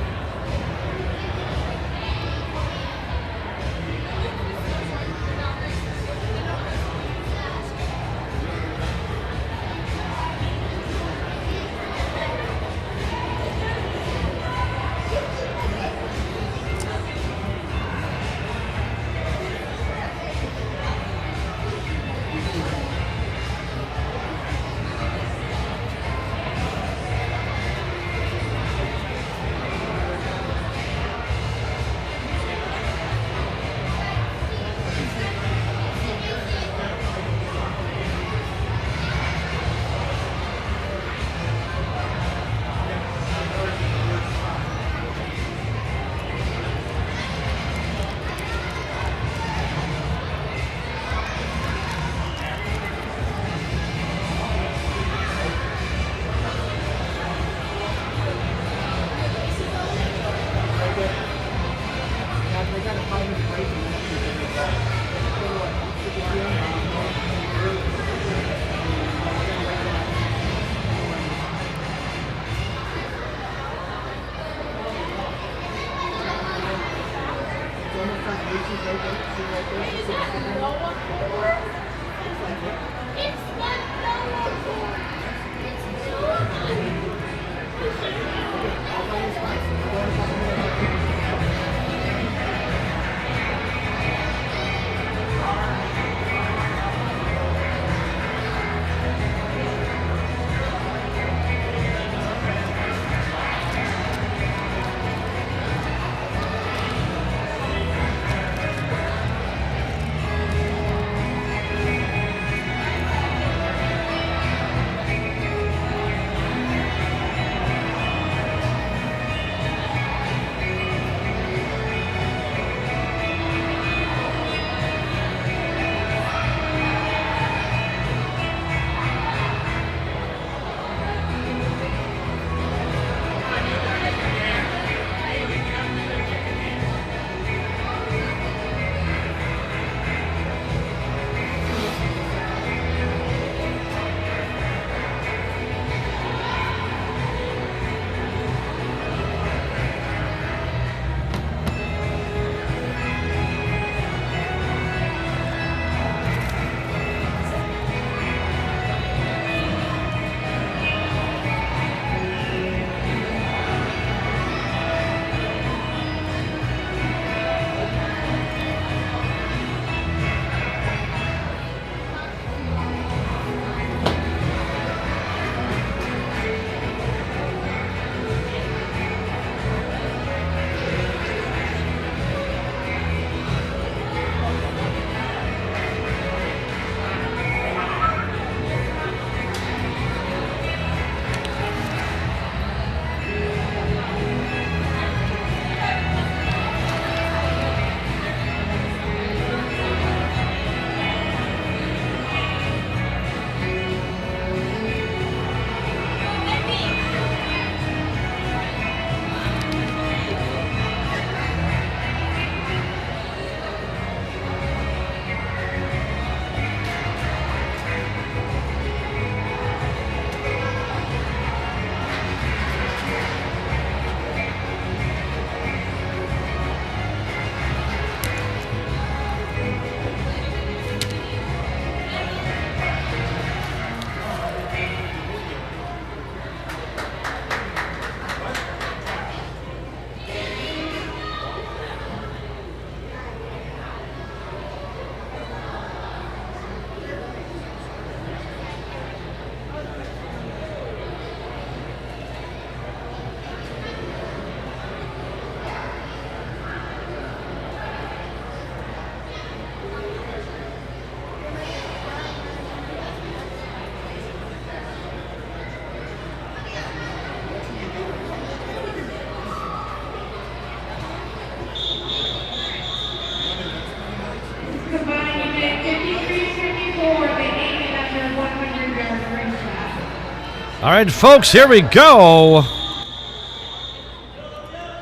All right, folks, here we go.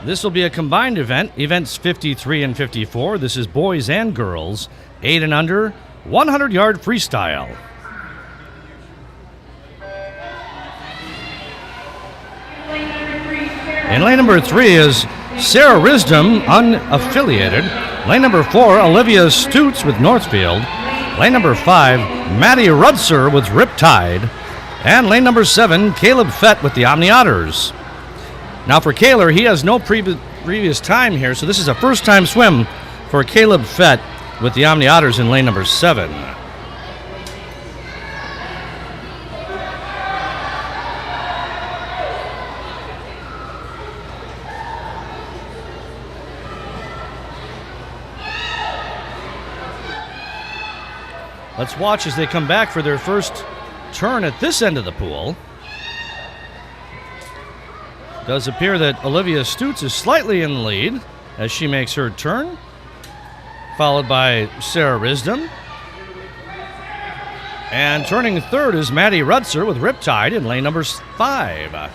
This will be a combined event. Events 53 and 54. This is boys and girls, 8 and under, 100-yard freestyle. Lane number 3. In lane number 3 is Sarah Risdom, unaffiliated. Lane number 4, Olivia Stutz with Northfield. Lane number 5, Maddie Rudser with Riptide. And lane number 7, Caleb Fett with the Omni Otters. Now for Kaler, he has no previous time here, so this is a first-time swim for Caleb Fett with the Omni Otters in lane number 7. Let's watch as they come back for their first turn at this end of the pool. It does appear that Olivia Stutz is slightly in the lead as she makes her turn, followed by Sarah Risdom. And turning third is Maddie Rudser with Riptide in lane number 5.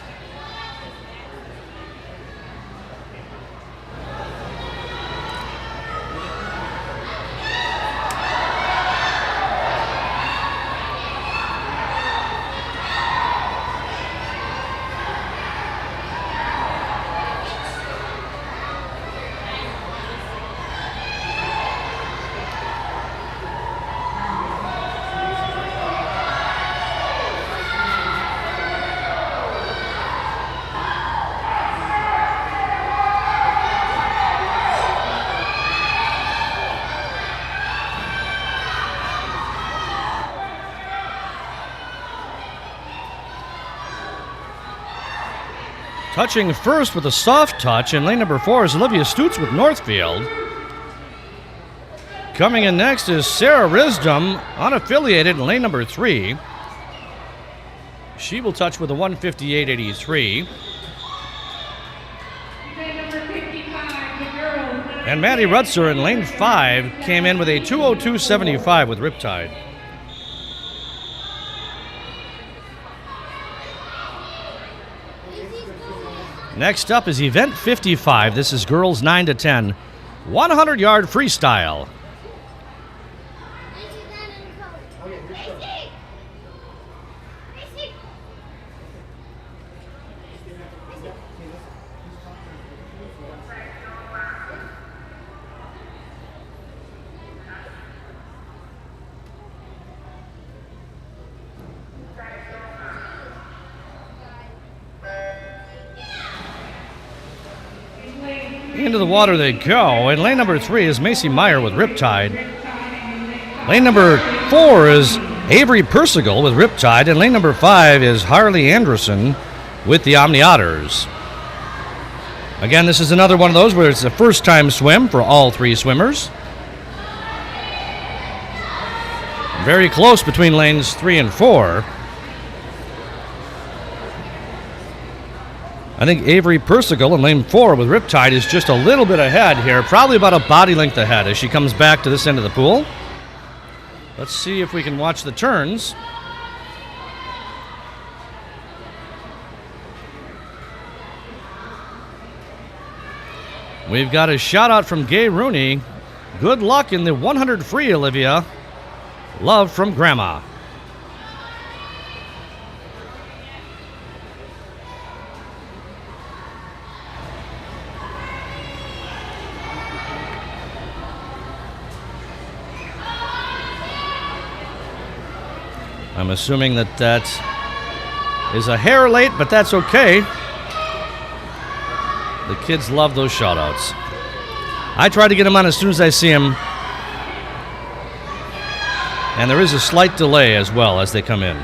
Touching first with a soft touch in lane number 4 is Olivia Stutz with Northfield. Coming in next is Sarah Risdom, unaffiliated in lane number 3. She will touch with a 158.83. And Maddie Rudser in lane 5 came in with a 202.75 with Riptide. Next up is event 55. This is girls 9 to 10, 100-yard freestyle. Into the water they go. And lane number 3 is Macy Meyer with Riptide. Lane number 4 is Avery Persigal with Riptide. And lane number 5 is Harley Anderson with the Omni Otters. Again, this is another one of those where it's a first-time swim for all 3 swimmers. Very close between lanes 3 and 4. I think Avery Persigal in lane 4 with Riptide is just a little bit ahead here, probably about a body length ahead as she comes back to this end of the pool. Let's see if we can watch the turns. We've got a shout out from Gay Rooney. Good luck in the 100 free, Olivia. Love from Grandma. I'm assuming that is a hair late, but that's okay. The kids love those shout-outs. I try to get them on as soon as I see them. And there is a slight delay as well as they come in.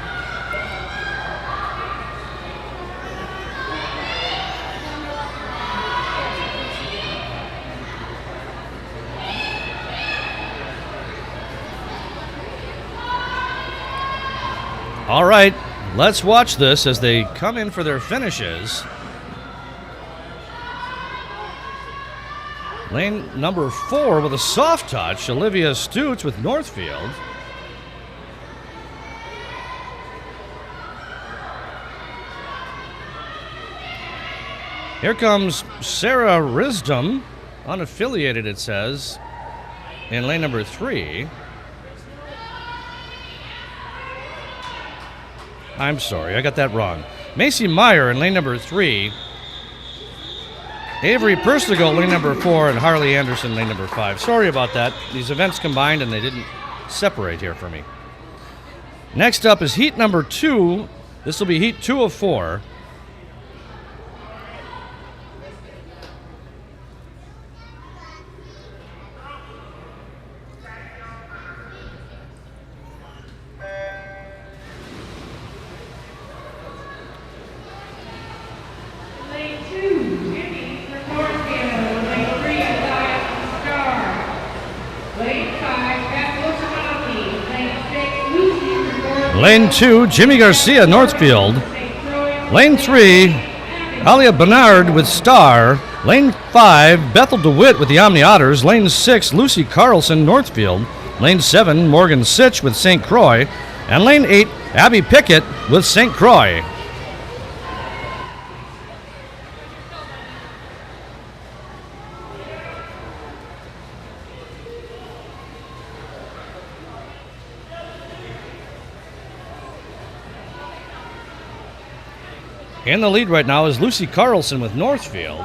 All right, let's watch this as they come in for their finishes. Lane number 4 with a soft touch, Olivia Stutz with Northfield. Here comes Sarah Risdom, unaffiliated it says, in lane number 3. I'm sorry, I got that wrong. Macy Meyer in lane number 3. Avery Persigo, lane number 4, and Harley Anderson, lane number 5. Sorry about that. These events combined and they didn't separate here for me. Next up is heat number 2. This will be heat 2 of 4. Lane 2, Jimmy Garcia, Northfield. Lane 3, Alia Bernard with Star. Lane 5, Bethel DeWitt with the Omni Otters. Lane 6, Lucy Carlson, Northfield. Lane 7, Morgan Sitch with St. Croix. And lane 8, Abby Pickett with St. Croix. In the lead right now is Lucy Carlson with Northfield.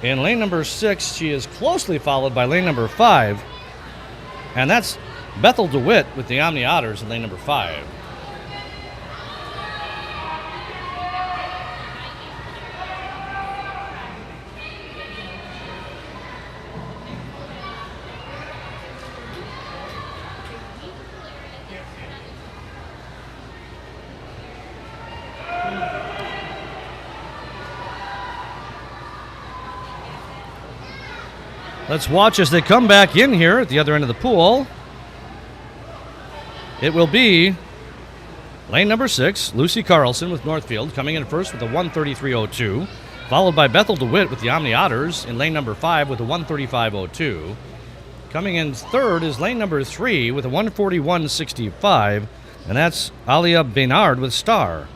In lane number 6, she is closely followed by lane number 5. And that's Bethel DeWitt with the Omni Otters in lane number 5. Let's watch as they come back in here at the other end of the pool. It will be lane number 6, Lucy Carlson with Northfield, coming in first with a 133.02, followed by Bethel DeWitt with the Omni Otters in lane number 5 with a 135.02. Coming in third is lane number 3 with a 141.65, and that's Alia Bernard with Star.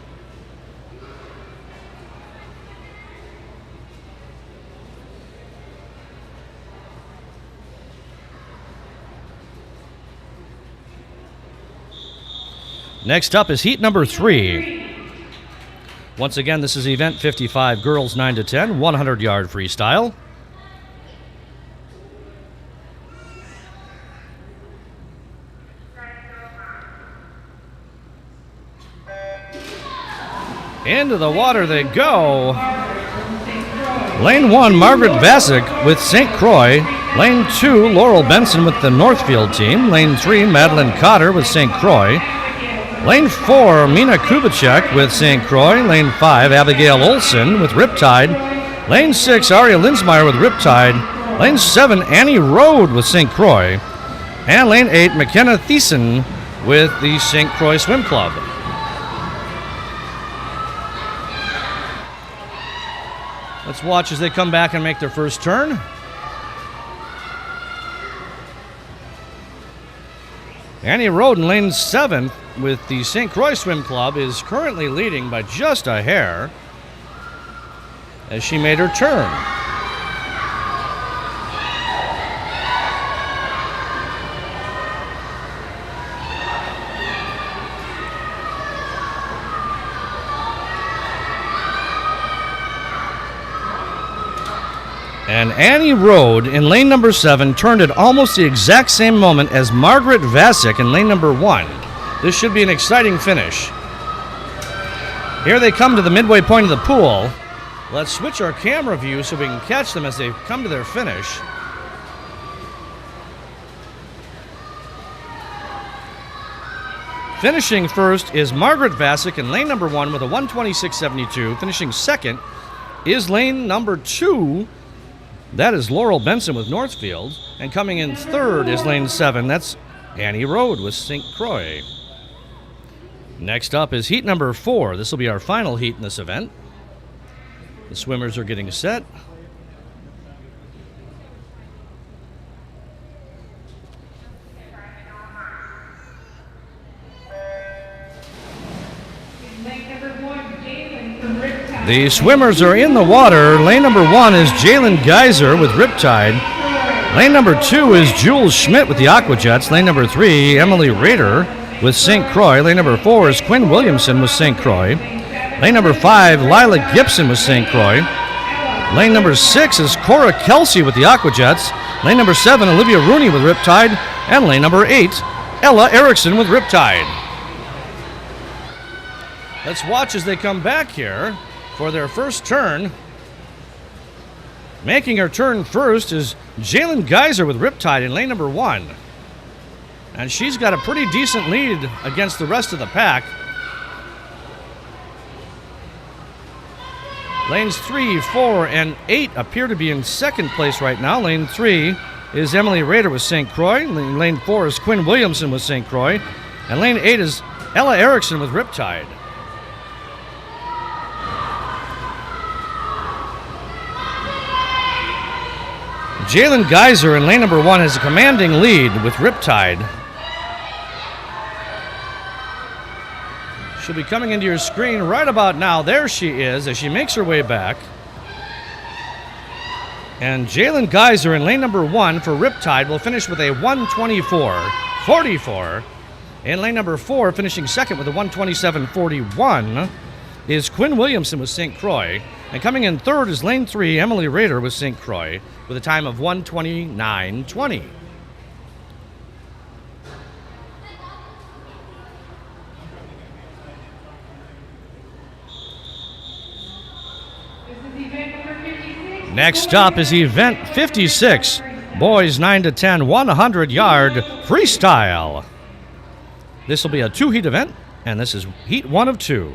Next up is heat number 3. Once again, this is event 55, girls 9 to 10, 100-yard freestyle. Into the water they go. Lane 1, Margaret Vasic with St. Croix. Lane 2, Laurel Benson with the Northfield team. Lane 3, Madeline Cotter with St. Croix. Lane 4, Mina Kubicek with St. Croix. Lane 5, Abigail Olson with Riptide. Lane 6, Aria Linsmeyer with Riptide. Lane 7, Annie Rode with St. Croix. And lane 8, McKenna Thiessen with the St. Croix Swim Club. Let's watch as they come back and make their first turn. Annie Rode in lane 7 with the St. Croix Swim Club is currently leading by just a hair as she made her turn. And Annie Rode in lane number 7 turned at almost the exact same moment as Margaret Vasic in lane number 1. This should be an exciting finish. Here they come to the midway point of the pool. Let's switch our camera view so we can catch them as they come to their finish. Finishing first is Margaret Vasic in lane number 1 with a 126.72. Finishing second is lane number 2. That is Laurel Benson with Northfield. And coming in third is lane 7. That's Annie Rode with St. Croix. Next up is heat number 4. This will be our final heat in this event. The swimmers are getting set. The swimmers are in the water. Lane number 1 is Jalen Geyser with Riptide. Lane number 2 is Jules Schmidt with the Aquajets. Lane number 3, Emily Rader with St. Croix. Lane number 4 is Quinn Williamson with St. Croix. Lane number 5, Lila Gibson with St. Croix. Lane number 6 is Cora Kelsey with the Aquajets. Lane number 7, Olivia Rooney with Riptide. And lane number 8, Ella Erickson with Riptide. Let's watch as they come back here for their first turn. Making her turn first is Jalen Geyser with Riptide in lane number 1. And she's got a pretty decent lead against the rest of the pack. Lanes 3, 4, and 8 appear to be in second place right now. Lane 3 is Emily Rader with St. Croix. Lane 4 is Quinn Williamson with St. Croix. And lane 8 is Ella Erickson with Riptide. Jalen Geyser in lane number 1 has a commanding lead with Riptide. She'll be coming into your screen right about now. There she is as she makes her way back. And Jalen Geyser in lane number 1 for Riptide will finish with a 124.44. In lane number 4, finishing second with a 127.41, is Quinn Williamson with St. Croix. And coming in third is lane 3, Emily Rader with St. Croix, with a time of 129.20. Next up is event 56, boys 9 to 10, 100-yard freestyle. This will be a 2-heat event, and this is heat 1 of 2.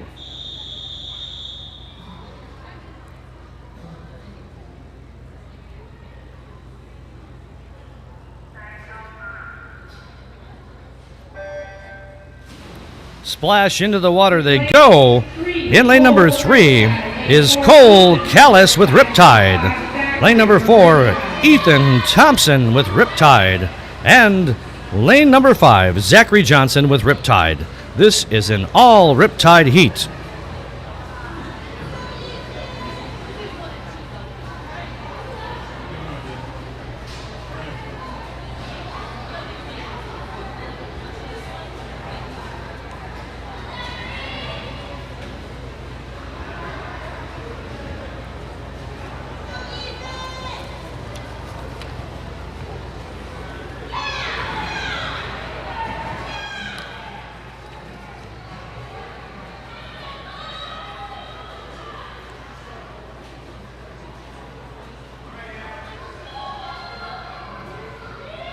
Splash into the water they go. In lane number 3 is Cole Callis with Riptide. Lane number 4, Ethan Thompson with Riptide. And lane number 5, Zachary Johnson with Riptide. This is an all Riptide heat.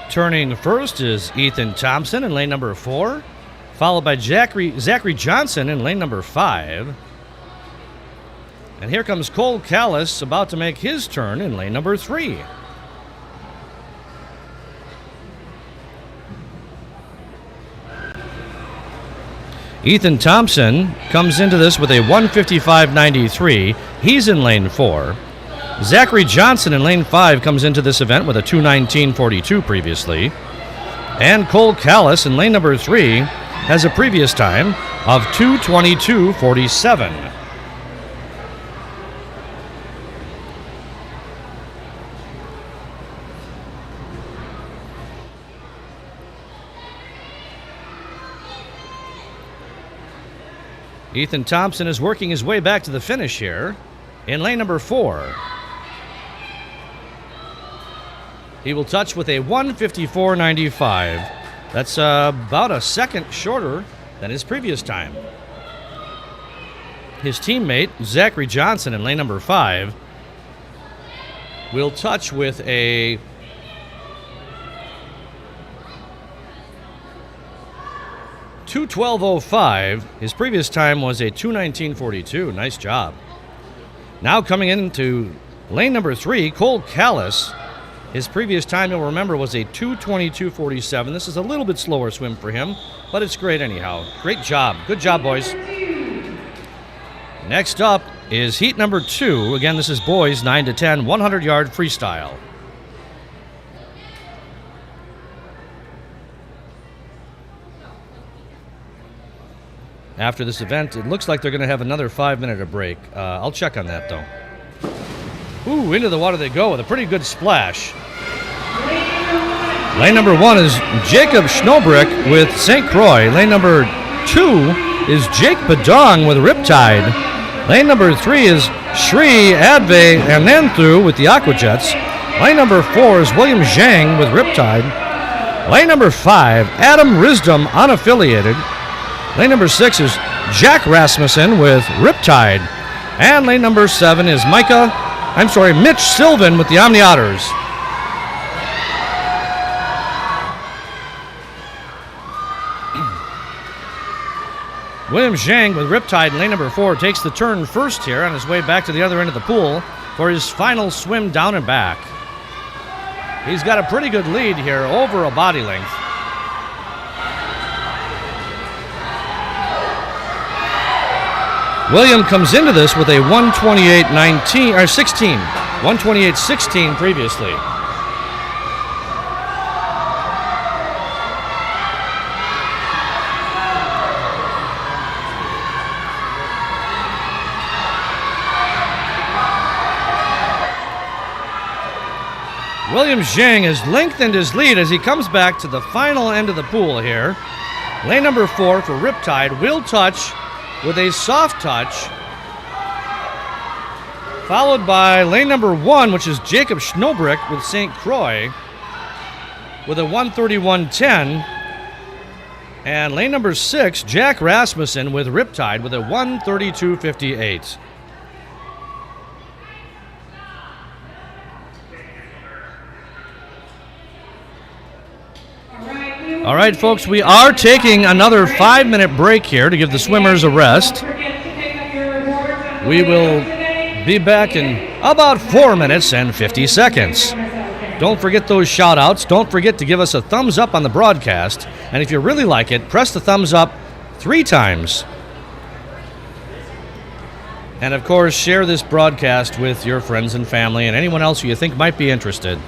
Turning first is Ethan Thompson in lane number 4, followed by Zachary Johnson in lane number 5. And here comes Cole Callis about to make his turn in lane number 3. Ethan Thompson comes into this with a 155.93. He's in lane 4. Zachary Johnson in lane 5 comes into this event with a 219.42 previously. And Cole Callis in lane number 3 has a previous time of 222.47. Ethan Thompson is working his way back to the finish here in lane number 4. He will touch with a 154.95. That's about a second shorter than his previous time. His teammate, Zachary Johnson in lane number 5, will touch with a .212.05. His previous time was a 219.42. Nice job. Now coming into lane number 3, Cole Callis. His previous time, you'll remember, was a 222.47. This is a little bit slower swim for him, but it's great anyhow. Great job. Good job, boys. Next up is heat number 2. Again, this is boys 9 to 10, 100-yard freestyle. After this event, it looks like they're going to have another 5-minute break. I'll check on that, though. Ooh, into the water they go with a pretty good splash. Lane number 1 is Jacob Schnobrick with St. Croix. Lane number 2 is Jake Badong with Riptide. Lane number 3 is Shri Adve Ananthu with the Aquajets. Lane number 4 is William Zhang with Riptide. Lane number 5, Adam Risdom, unaffiliated. Lane number 6 is Jack Rasmussen with Riptide. And lane number 7 is Mitch Sylvan with the Omni Otters. William Zhang with Riptide in lane number 4 takes the turn first here on his way back to the other end of the pool for his final swim down and back. He's got a pretty good lead here, over a body length. William comes into this with a 128.16 previously. William Zhang has lengthened his lead as he comes back to the final end of the pool here. Lane number 4 for Riptide will touch with a soft touch, followed by lane number 1, which is Jacob Schnobrick with St. Croix with a 131.10. And lane number 6, Jack Rasmussen with Riptide with a 132.58. All right, folks, we are taking another 5-minute break here to give the swimmers a rest. We will be back in about 4 minutes and 50 seconds. Don't forget those shout-outs. Don't forget to give us a thumbs up on the broadcast. And if you really like it, press the thumbs up 3 times. And, of course, share this broadcast with your friends and family and anyone else who you think might be interested.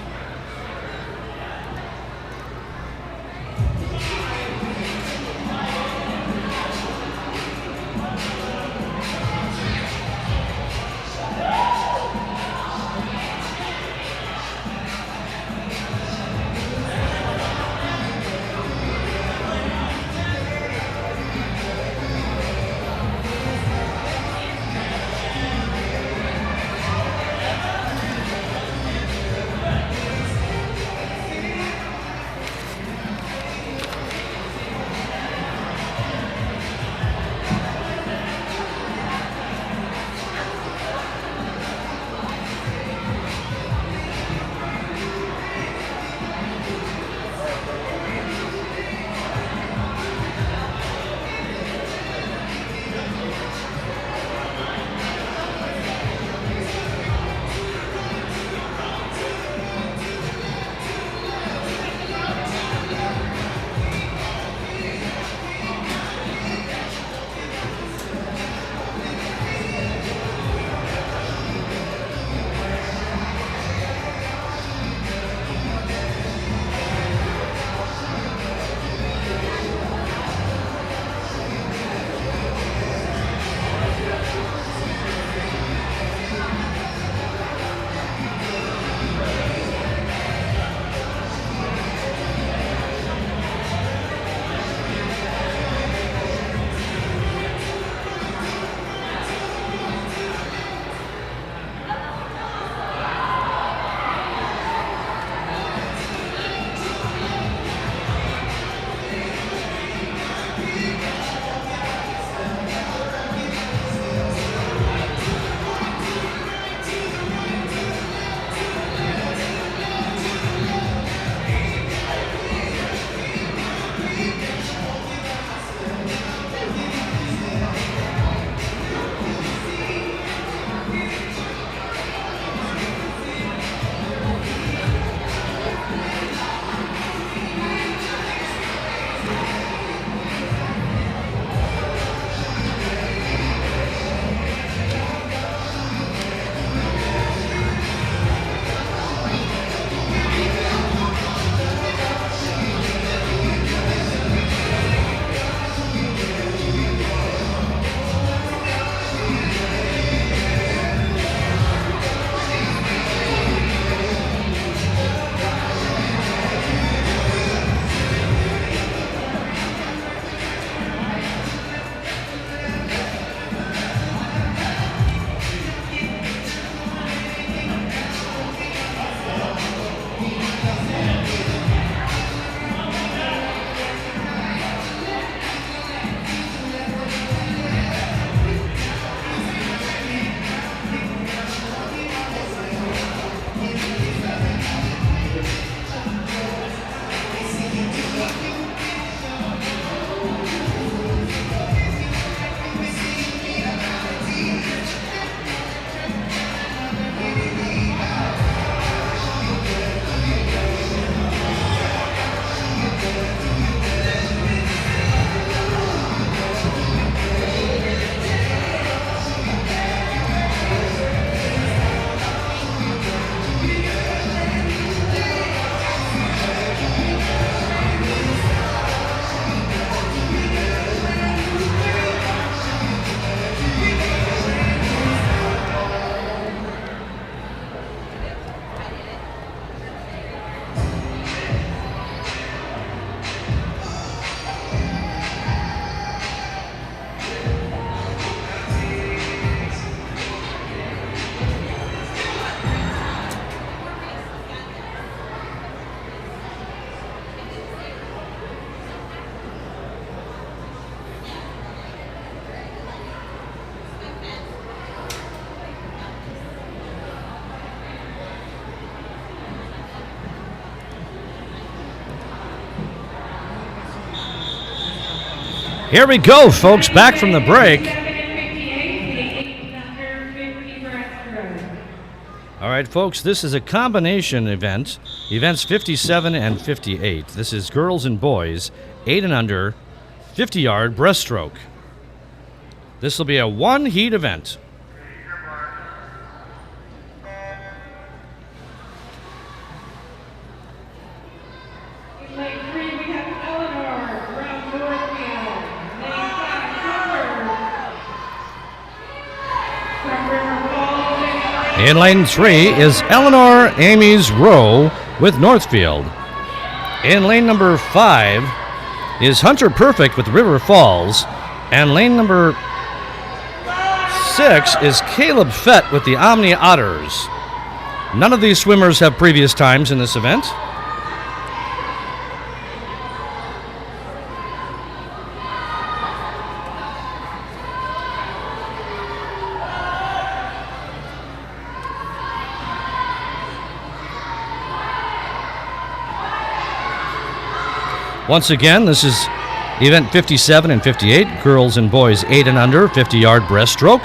Here we go, folks, back from the break. 57 and 58, the 8 under 50 breaststroke. All right, folks, this is a combination event. Events 57 and 58. This is girls and boys, 8 and under, 50-yard breaststroke. This will be a one-heat event. In lane 3, we have Eleanor from Northfield. Lane 5, from River Falls. In lane 3 is Eleanor Amy's Rowe with Northfield. In lane number 5 is Hunter Perfect with River Falls. And lane number 6 is Caleb Fett with the Omni Otters. None of these swimmers have previous times in this event. Once again, this is event 57 and 58, girls and boys 8 and under, 50-yard breaststroke.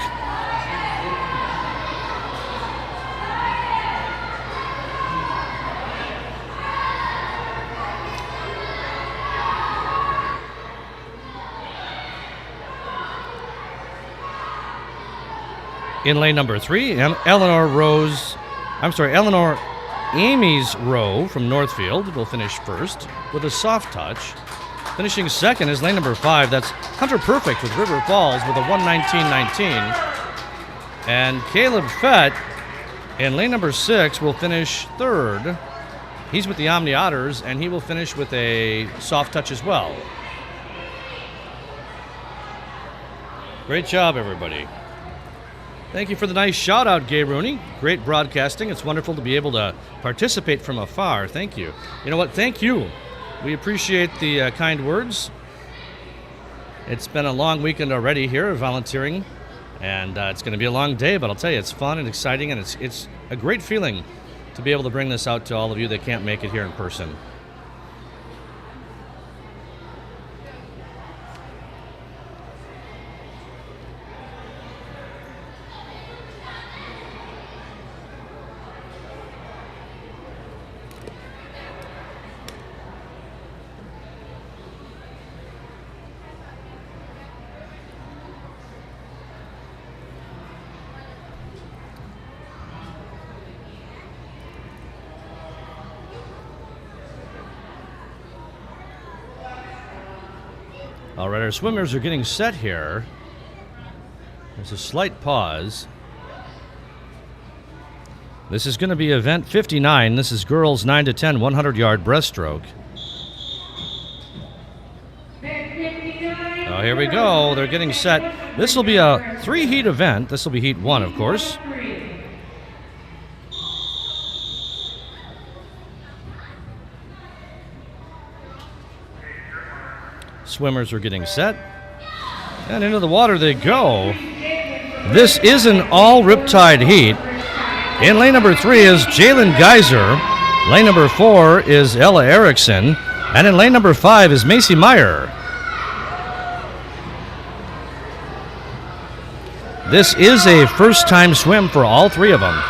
In lane number 3, Eleanor Amy's Rowe from Northfield will finish first with a soft touch. Finishing second is lane number 5. That's Hunter Perfect with River Falls with a 1:19.19. And Caleb Fett in lane number 6 will finish third. He's with the Omni Otters, and he will finish with a soft touch as well. Great job, everybody. Thank you for the nice shout out, Gay Rooney. Great broadcasting. It's wonderful to be able to participate from afar. Thank you. You know what? Thank you. We appreciate the kind words. It's been a long weekend already here volunteering, and it's going to be a long day, but I'll tell you, it's fun and exciting, and it's a great feeling to be able to bring this out to all of you that can't make it here in person. All right, our swimmers are getting set here. There's a slight pause. This is going to be event 59. This is girls 9 to 10, 100-yard breaststroke. Oh, here we go. They're getting set. This will be a 3-heat event. This will be heat 1, of course. Swimmers are getting set. And into the water they go. This is an all Riptide heat. In lane number 3 is Jalen Geyser. Lane number 4 is Ella Erickson. And in lane number 5 is Macy Meyer. This is a first-time swim for all 3 of them.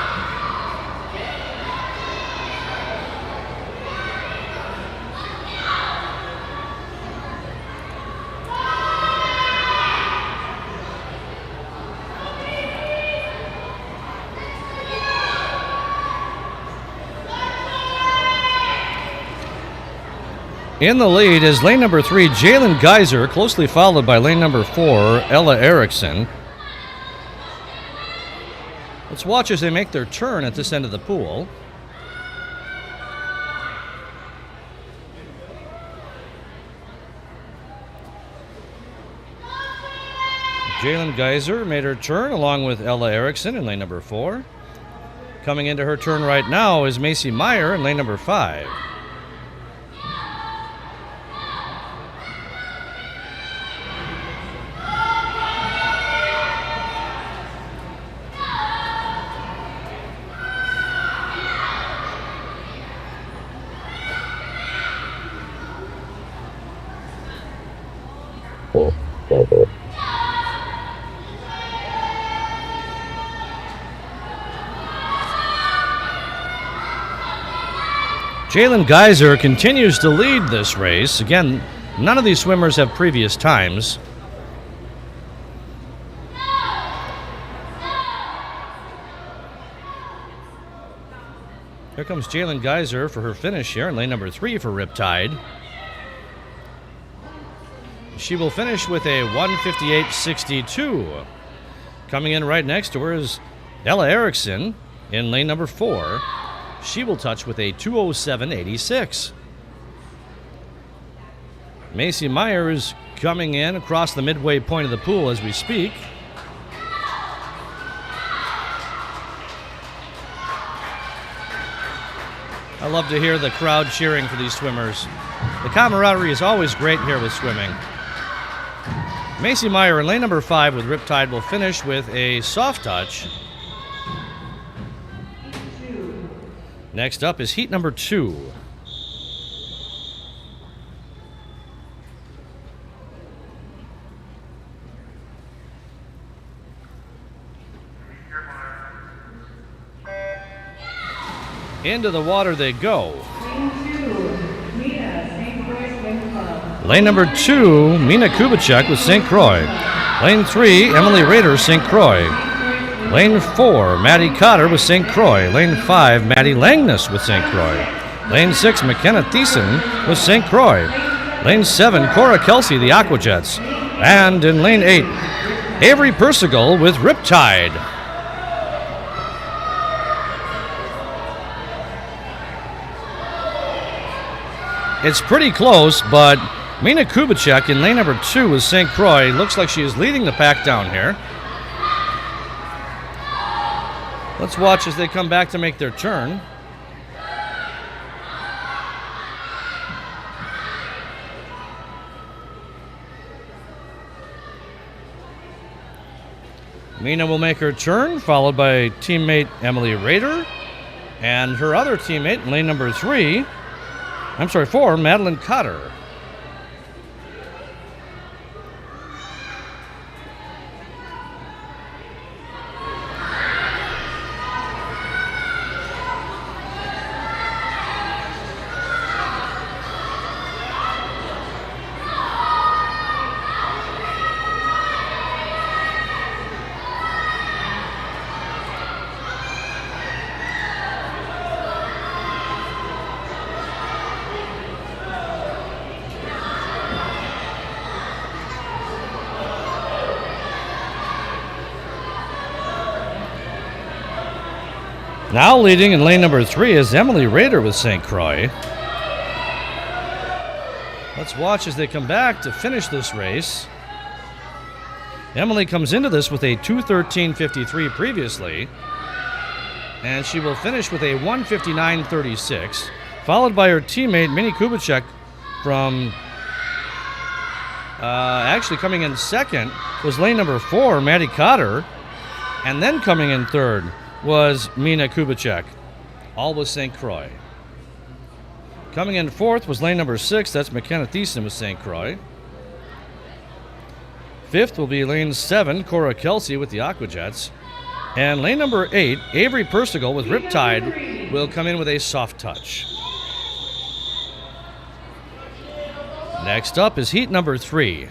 In the lead is lane number 3, Jalen Geyser, closely followed by lane number 4, Ella Erickson. Let's watch as they make their turn at this end of the pool. Jalen Geyser made her turn along with Ella Erickson in lane number 4. Coming into her turn right now is Macy Meyer in lane number 5. Cool. Jalen Geyser continues to lead this race. Again, none of these swimmers have previous times. Here comes Jalen Geyser for her finish here in lane number 3 for Riptide. She will finish with a 1:58.62. Coming in right next to her is Ella Erickson in lane number 4. She will touch with a 2:07.86. Macy Myers coming in across the midway point of the pool as we speak. I love to hear the crowd cheering for these swimmers. The camaraderie is always great here with swimming. Macy Meyer in lane number 5 with Riptide will finish with a soft touch. Next up is heat number 2. Into the water they go. Lane number 2, Mina Kubicek with St. Croix. Lane 3, Emily Rader, St. Croix. Lane 4, Maddie Cotter with St. Croix. Lane 5, Maddie Langness with St. Croix. Lane 6, McKenna Thiessen with St. Croix. Lane 7, Cora Kelsey, the Aquajets. And in lane 8, Avery Persigal with Riptide. It's pretty close, but Mina Kubicek in lane number 2 with St. Croix looks like she is leading the pack down here. Let's watch as they come back to make their turn. Mina will make her turn, followed by teammate Emily Rader and her other teammate in lane number 4, Madeline Cotter. Now leading in lane number 3 is Emily Rader with St. Croix. Let's watch as they come back to finish this race. Emily comes into this with a 2:13.53 previously, and she will finish with a 1:59.36, followed by her teammate Minnie Kubicek from actually coming in second was lane number 4, Maddie Cotter, and then coming in third was Mina Kubicek, all with St. Croix. Coming in fourth was lane number 6, that's McKenna Thiessen with St. Croix. Fifth will be lane 7, Cora Kelsey with the Aquajets. And lane number 8, Avery Persigal with Riptide will come in with a soft touch. Next up is heat number 3.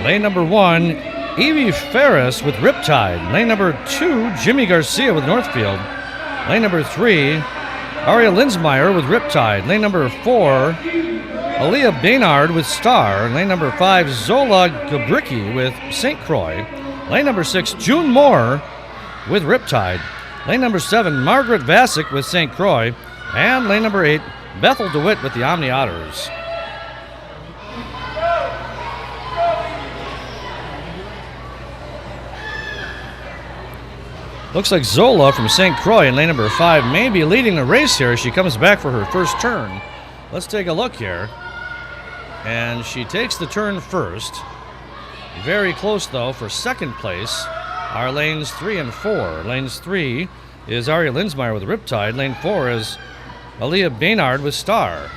Lane number 1, Evie Ferris with Riptide. Lane number 2, Jimmy Garcia with Northfield. Lane number 3, Aria Linsmeyer with Riptide. Lane number 4, Aaliyah Baynard with Star. Lane number 5, Zola Gabricki with St. Croix. Lane number 6, June Moore with Riptide. Lane number 7, Margaret Vasic with St. Croix. And lane number 8, Bethel DeWitt with the Omni Otters. Looks like Zola from St. Croix in lane number 5 may be leading the race here as she comes back for her first turn. Let's take a look here. And she takes the turn first. Very close, though, for second place are lanes 3 and 4. Lanes 3, is Aria Linsmeyer with Riptide. Lane 4 is Aaliyah Baynard with Star.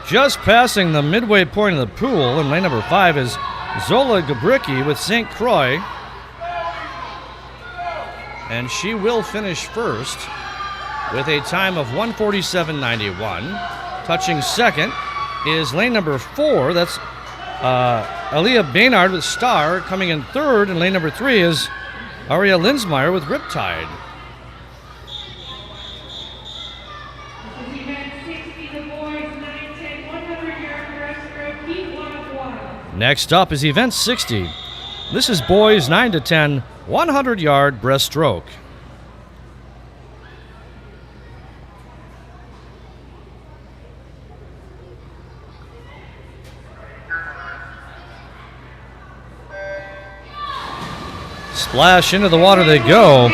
Just passing the midway point of the pool in lane number 5 is Zola Gabricki with St. Croix. And she will finish first with a time of 1:47.91. Touching second is lane number 4. That's Aaliyah Baynard with Star. Coming in third in lane number 3 is Aria Linsmeyer with Riptide. Next up is event 60. This is boys 9 to 10, 100-yard breaststroke. Splash into the water they go.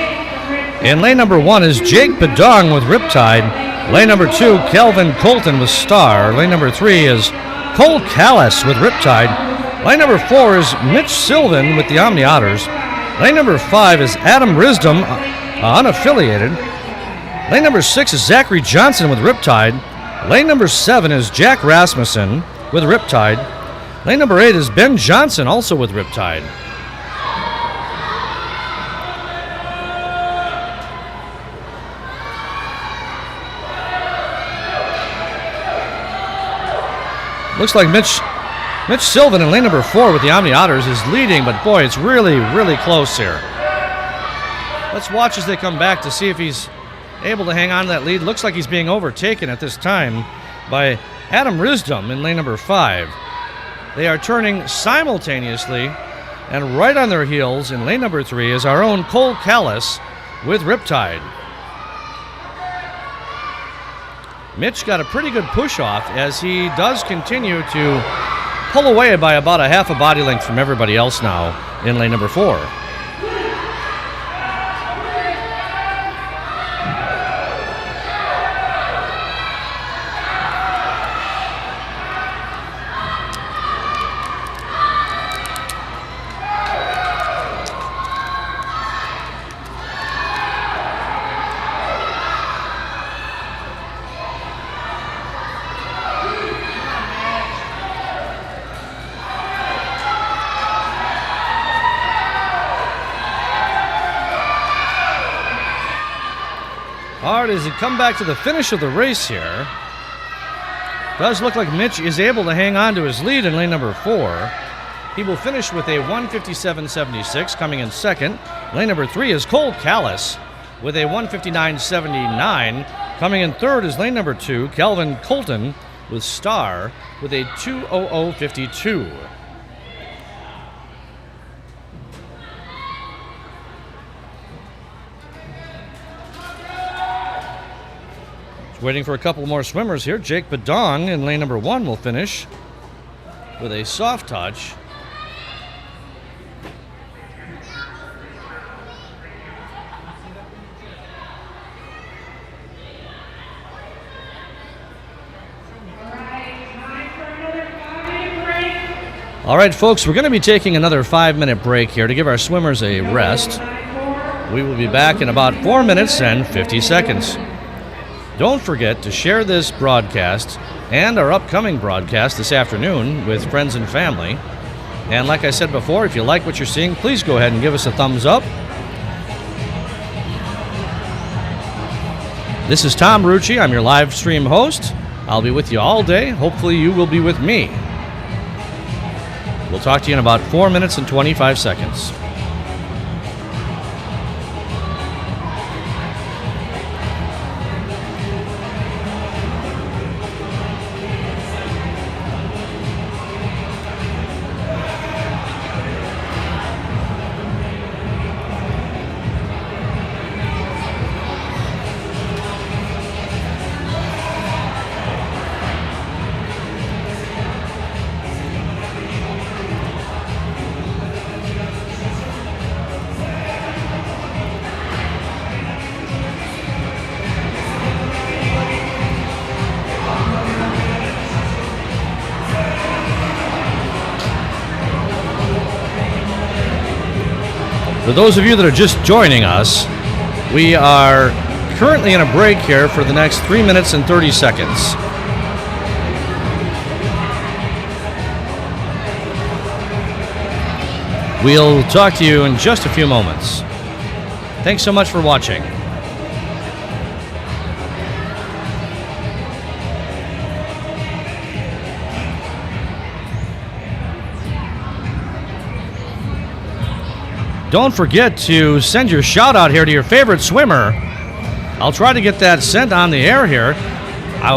In lane number 1 is Jake Bedong with Riptide. Lane number 2, Calvin Colton with Star. Lane number 3 is Cole Callis with Riptide. Lane number 4 is Mitch Sylvan with the Omni Otters. Lane number 5 is Adam Risdom, unaffiliated. Lane number 6 is Zachary Johnson with Riptide. Lane number 7 is Jack Rasmussen with Riptide. Lane number 8 is Ben Johnson, also with Riptide. Looks like Mitch Sylvan in lane number 4 with the Omni Otters is leading, but boy, it's really, really close here. Let's watch as they come back to see if he's able to hang on to that lead. Looks like he's being overtaken at this time by Adam Risdom in lane number 5. They are turning simultaneously, and right on their heels in lane number 3 is our own Cole Callis with Riptide. Mitch got a pretty good push off as he does continue to pull away by about a half a body length from everybody else now in lane number 4. All right, as we come back to the finish of the race here, does look like Mitch is able to hang on to his lead in lane number 4. He will finish with a 1:57.76, coming in second. Lane number 3 is Cole Callis with a 1:59.79. Coming in third is lane number 2, Calvin Colton with Star with a 2:00.52. Waiting for a couple more swimmers here. Jake Bedong in lane number 1 will finish with a soft touch. All right, folks, we're going to be taking another 5-minute break here to give our swimmers a rest. We will be back in about 4 minutes and 50 seconds. Don't forget to share this broadcast and our upcoming broadcast this afternoon with friends and family. And like I said before, if you like what you're seeing, please go ahead and give us a thumbs up. This is Tom Rucci. I'm your live stream host. I'll be with you all day. Hopefully you will be with me. We'll talk to you in about 4 minutes and 25 seconds. For those of you that are just joining us, we are currently in a break here for the next 3 minutes and 30 seconds. We'll talk to you in just a few moments. Thanks so much for watching. Don't forget to send your shout out here to your favorite swimmer. I'll try to get that sent on the air here.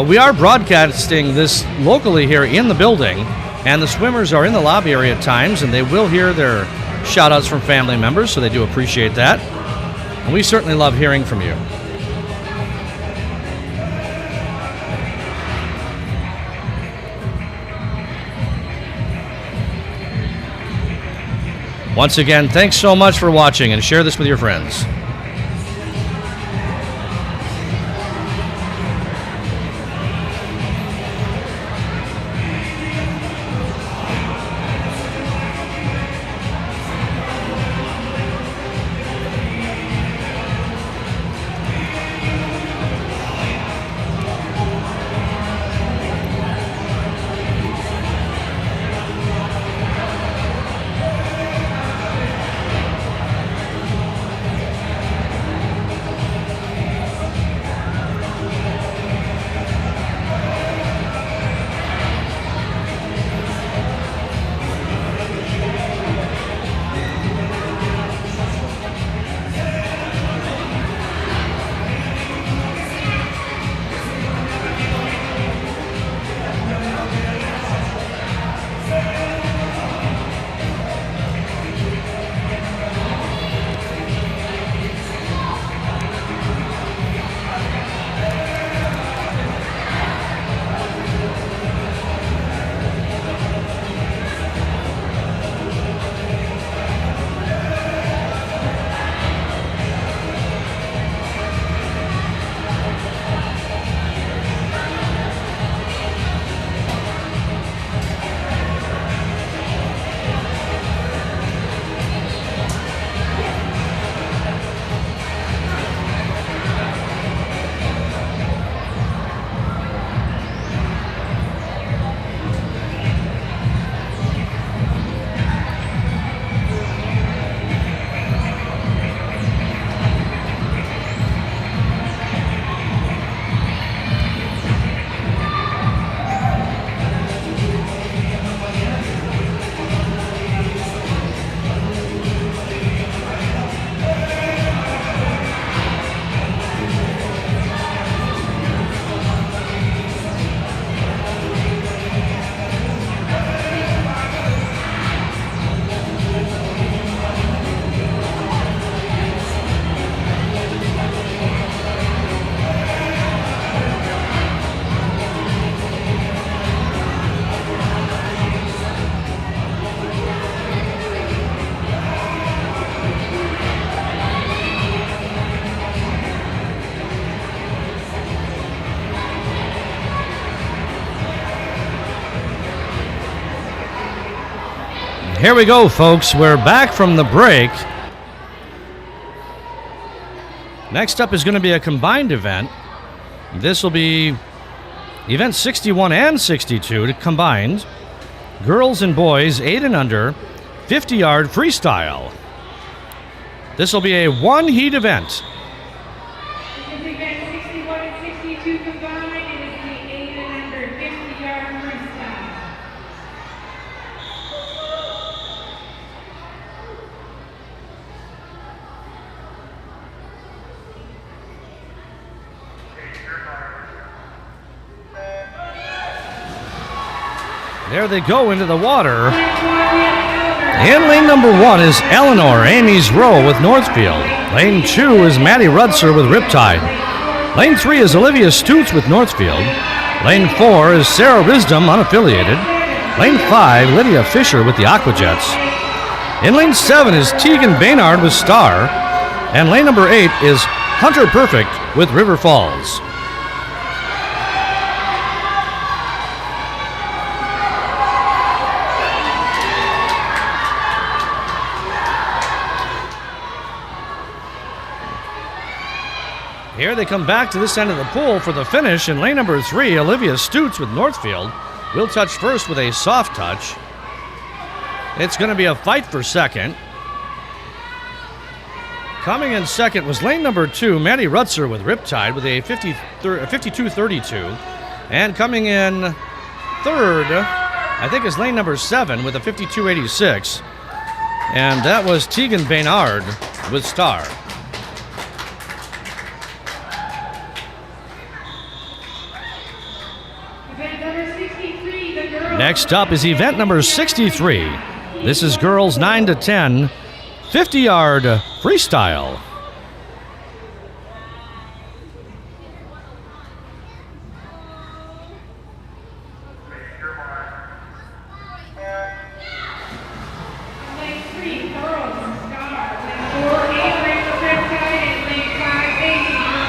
We are broadcasting this locally here in the building, and the swimmers are in the lobby area at times, and they will hear their shout outs from family members, so they do appreciate that. And we certainly love hearing from you. Once again, thanks so much for watching, and share this with your friends. Here we go, folks. We're back from the break. Next up is going to be a combined event. This will be event 61 and 62 combined. Girls and boys 8 and under, 50-yard freestyle. This will be a one-heat event. This is event 61 and 62 combined. It is the 8 and under 50-yard freestyle. There they go into the water. In lane number 1 is Eleanor Amy's Row with Northfield. Lane 2 is Maddie Rudser with Riptide. Lane 3 is Olivia Stutz with Northfield. Lane 4 is Sarah Risdom, unaffiliated. Lane 5, Lydia Fisher with the Aquajets. In lane 7 is Tegan Baynard with Star. And lane number 8 is Hunter Perfect with River Falls. Here they come back to this end of the pool for the finish. In lane number 3, Olivia Stutz with Northfield will touch first with a soft touch. It's going to be a fight for second. Coming in second was lane number 2, Maddie Rutzer with Riptide with a 52.32. And coming in third, I think, is lane number 7 with a 52.86. And that was Tegan Baynard with Star. Event number 63, the girls. Next up is event number 63. This is girls 9 to 10, 50-yard freestyle. Lane 3, girls, Star. Lane 4, Avery with Riptide, and lane 5,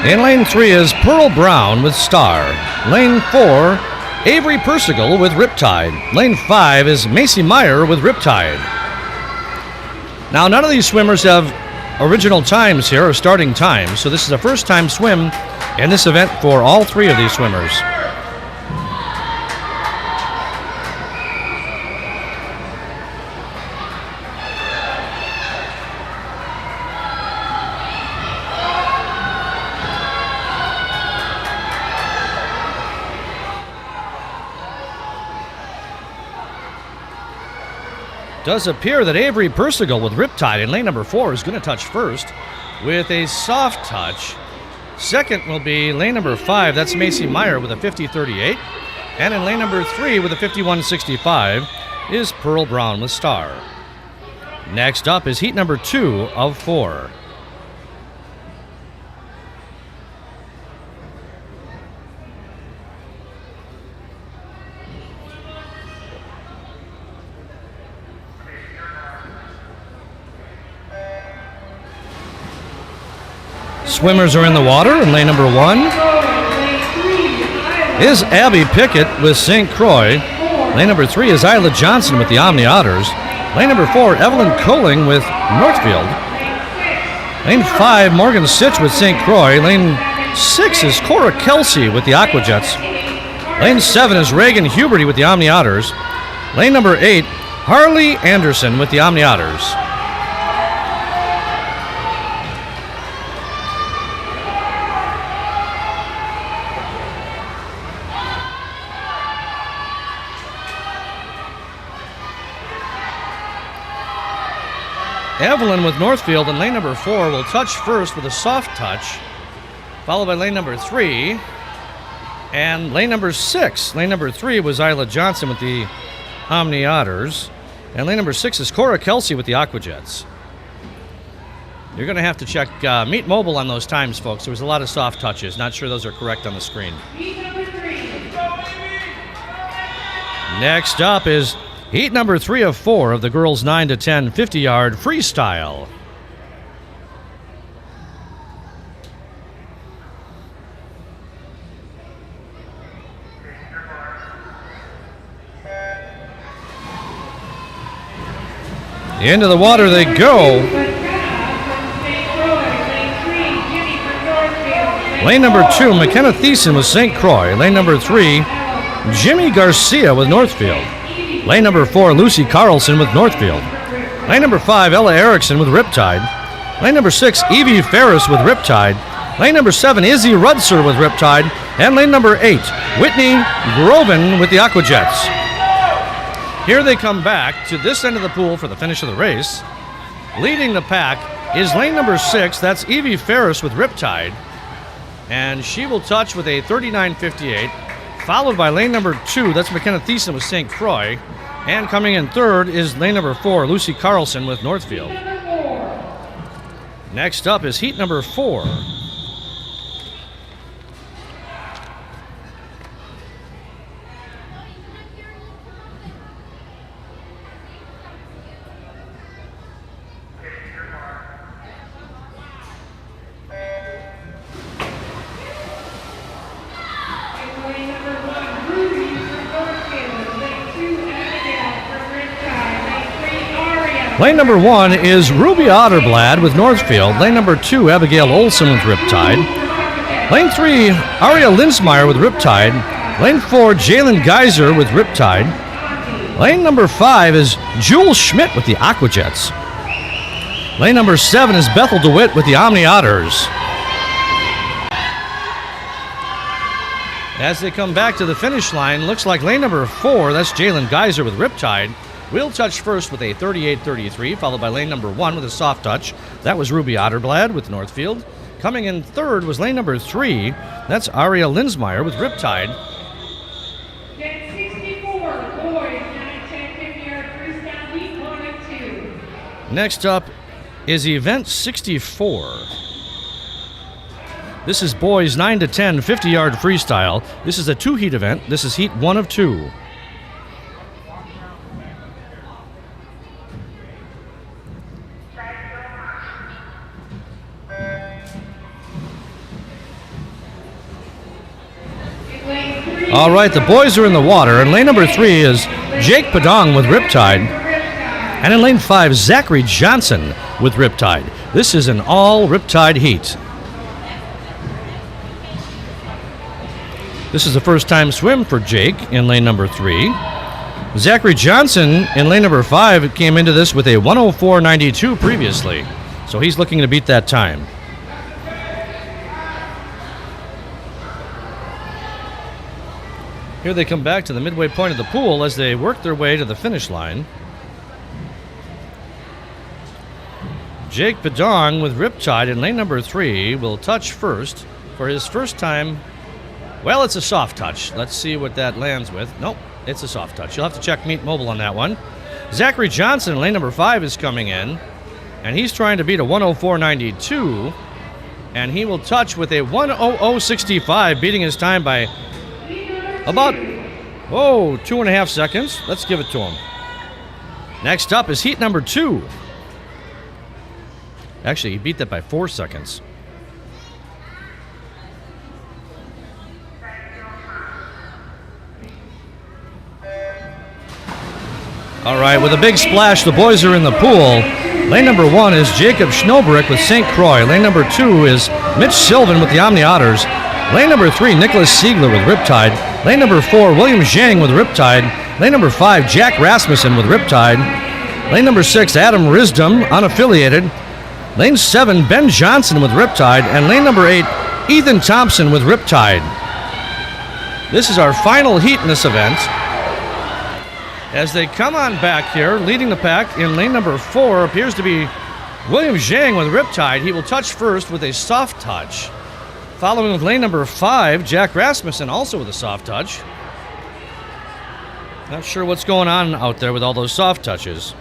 Avery. In lane 3 is Pearl Brown with Star. Lane 4, Avery Persigal with Riptide. Lane 5 is Macy Meyer with Riptide. Now, none of these swimmers have original times here, or starting times, so this is a first-time swim in this event for all 3 of these swimmers. Does appear that Avery Persigal with Riptide in lane number 4 is going to touch first with a soft touch. Second will be lane number 5, that's Macy Meyer with a 50.38. And in lane number 3 with a 51.65 is Pearl Brown with Star. Next up is heat number 2 of 4. Swimmers are in the water. In lane number 1 is Abby Pickett with St. Croix. Lane number 3 is Isla Johnson with the Omni Otters. Lane number 4, Evelyn Coling with Northfield. Lane 5, Morgan Sitch with St. Croix. Lane 6 is Cora Kelsey with the Aquajets. Lane 7 is Reagan Huberty with the Omni Otters. Lane number 8, Harley Anderson with the Omni Otters. Evelyn with Northfield in lane number 4 will touch first with a soft touch, followed by lane number 3 and lane number 6. Lane number 3 was Isla Johnson with the Omni Otters, and lane number 6 is Cora Kelsey with the Aquajets. You're going to have to check Meet Mobile on those times, folks. There was a lot of soft touches. Not sure those are correct on the screen. Next up is heat number 3 of 4 of the girls 9 to 10 50-yard freestyle. Into the water they go. Lane number 2, McKenna Thiessen with St. Croix. Lane number 3, Jimmy Garcia with Northfield. Lane number 4, Lucy Carlson with Northfield. Lane number 5, Ella Erickson with Riptide. Lane number 6, Evie Ferris with Riptide. Lane number 7, Izzy Rudser with Riptide. And lane number 8, Whitney Groven with the Aquajets. Here they come back to this end of the pool for the finish of the race. Leading the pack is lane number 6, that's Evie Ferris with Riptide. And she will touch with a 39.58. Followed by lane number 2, that's McKenna Thiessen with St. Croix. And coming in third is lane number 4, Lucy Carlson with Northfield. Next up is heat number 4. Lane number 1 is Ruby Otterblad with Northfield. Lane number 2, Abigail Olson with Riptide. Lane 3, Aria Linsmeyer with Riptide. Lane 4, Jalen Geyser with Riptide. Lane number 5 is Jewel Schmidt with the Aquajets. Lane number 7 is Bethel DeWitt with the Omni Otters. As they come back to the finish line, looks like lane number 4, that's Jalen Geyser with Riptide, will touch first with a 38-33, followed by lane number 1 with a soft touch. That was Ruby Otterblad with Northfield. Coming in third was lane number 3, that's Aria Linsmeyer with Riptide. Get 64, boys, 9, 10, 50-yard freestyle heat 1 and 2. Next up is event 64. This is boys 9 to 10 50-yard freestyle. This is a 2-heat event. This is heat 1 of 2. All right, the boys are in the water, and lane number 3 is Jake Padong with Riptide. And in lane 5, Zachary Johnson with Riptide. This is an all Riptide heat. This is the first time swim for Jake in lane number 3. Zachary Johnson in lane number 5 came into this with a 104.92 previously. So he's looking to beat that time. Here they come back to the midway point of the pool as they work their way to the finish line. Jake Padong with Riptide in lane number 3 will touch first for his first time. Well, it's a soft touch. Let's see what that lands with. Nope, it's a soft touch. You'll have to check Meet Mobile on that one. Zachary Johnson in lane number 5 is coming in, and he's trying to beat a 104.92, and he will touch with a 100.65, beating his time by about, 2.5 seconds. Let's give it to him. Next up is heat number 2. Actually, he beat that by 4 seconds. All right, with a big splash, the boys are in the pool. Lane number 1 is Jacob Schnobrick with St. Croix. Lane number 2 is Mitch Sylvan with the Omni Otters. Lane number 3, Nicholas Siegler with Riptide. Lane number 4, William Zhang with Riptide. Lane number 5, Jack Rasmussen with Riptide. Lane number 6, Adam Risdom, unaffiliated. Lane 7, Ben Johnson with Riptide. And lane number 8, Ethan Thompson with Riptide. This is our final heat in this event. As they come on back here, leading the pack in lane number 4 appears to be William Zhang with Riptide. He will touch first with a soft touch. Following with lane number 5, Jack Rasmussen also with a soft touch. Not sure what's going on out there with all those soft touches.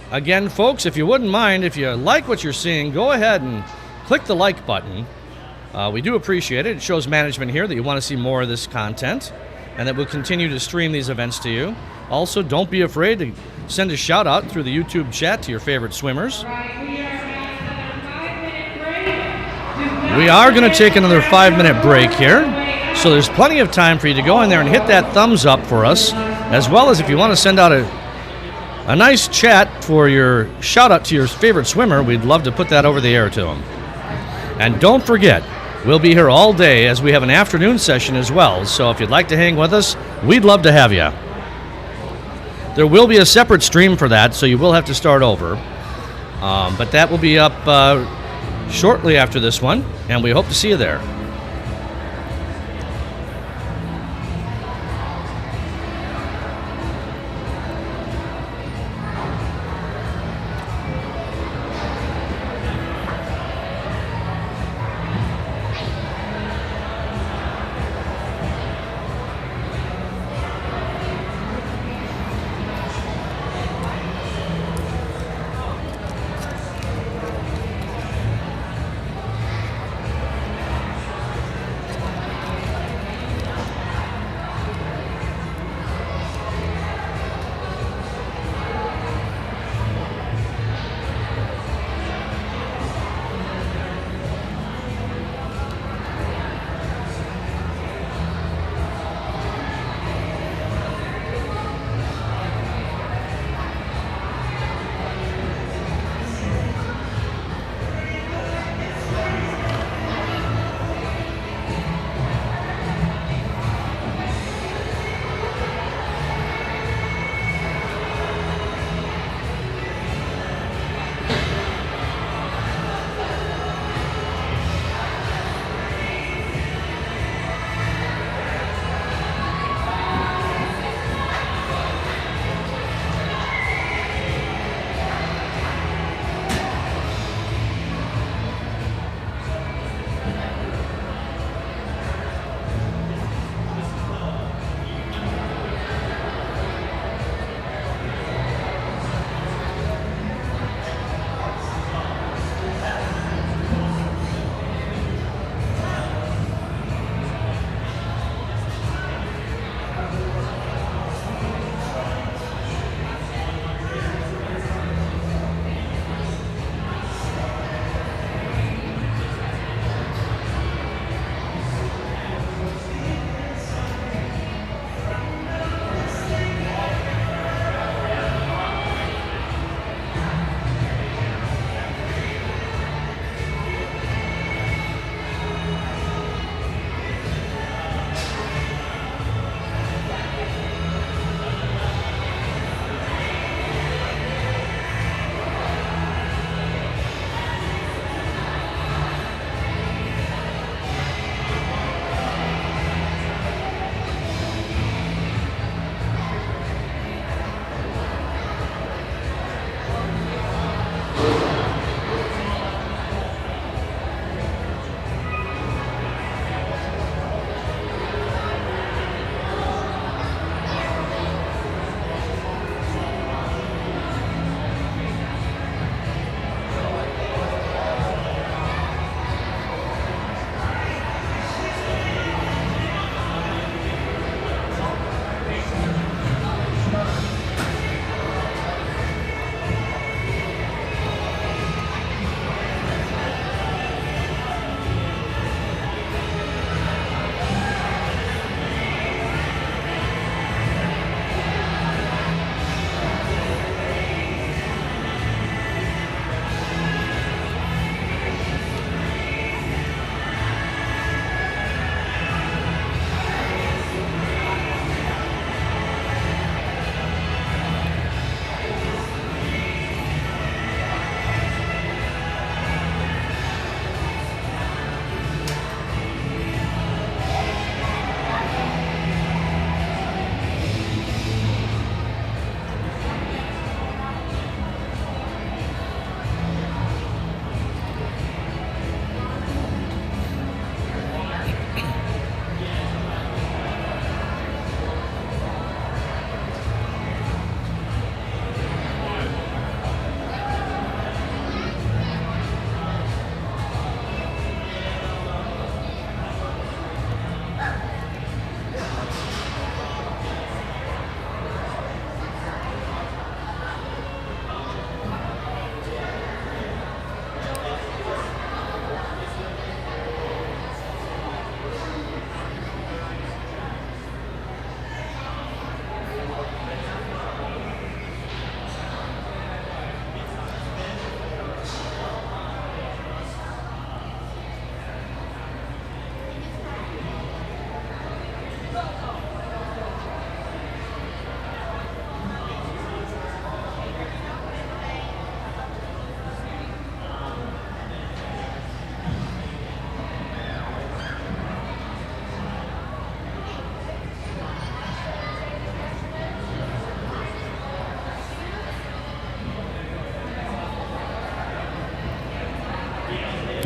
Again, folks, if you wouldn't mind, if you like what you're seeing, go ahead and click the like button. We do appreciate it. It shows management here that you want to see more of this content and that we'll continue to stream these events to you. Also, don't be afraid to send a shout out through the YouTube chat to your favorite swimmers. We are going to take another 5-minute break here, so there's plenty of time for you to go in there and hit that thumbs up for us, as well as if you want to send out a nice chat for your shout out to your favorite swimmer, we'd love to put that over the air to them. And don't forget, we'll be here all day as we have an afternoon session as well, so if you'd like to hang with us, we'd love to have you. There will be a separate stream for that, so you will have to start over. But that will be up shortly after this one, and we hope to see you there.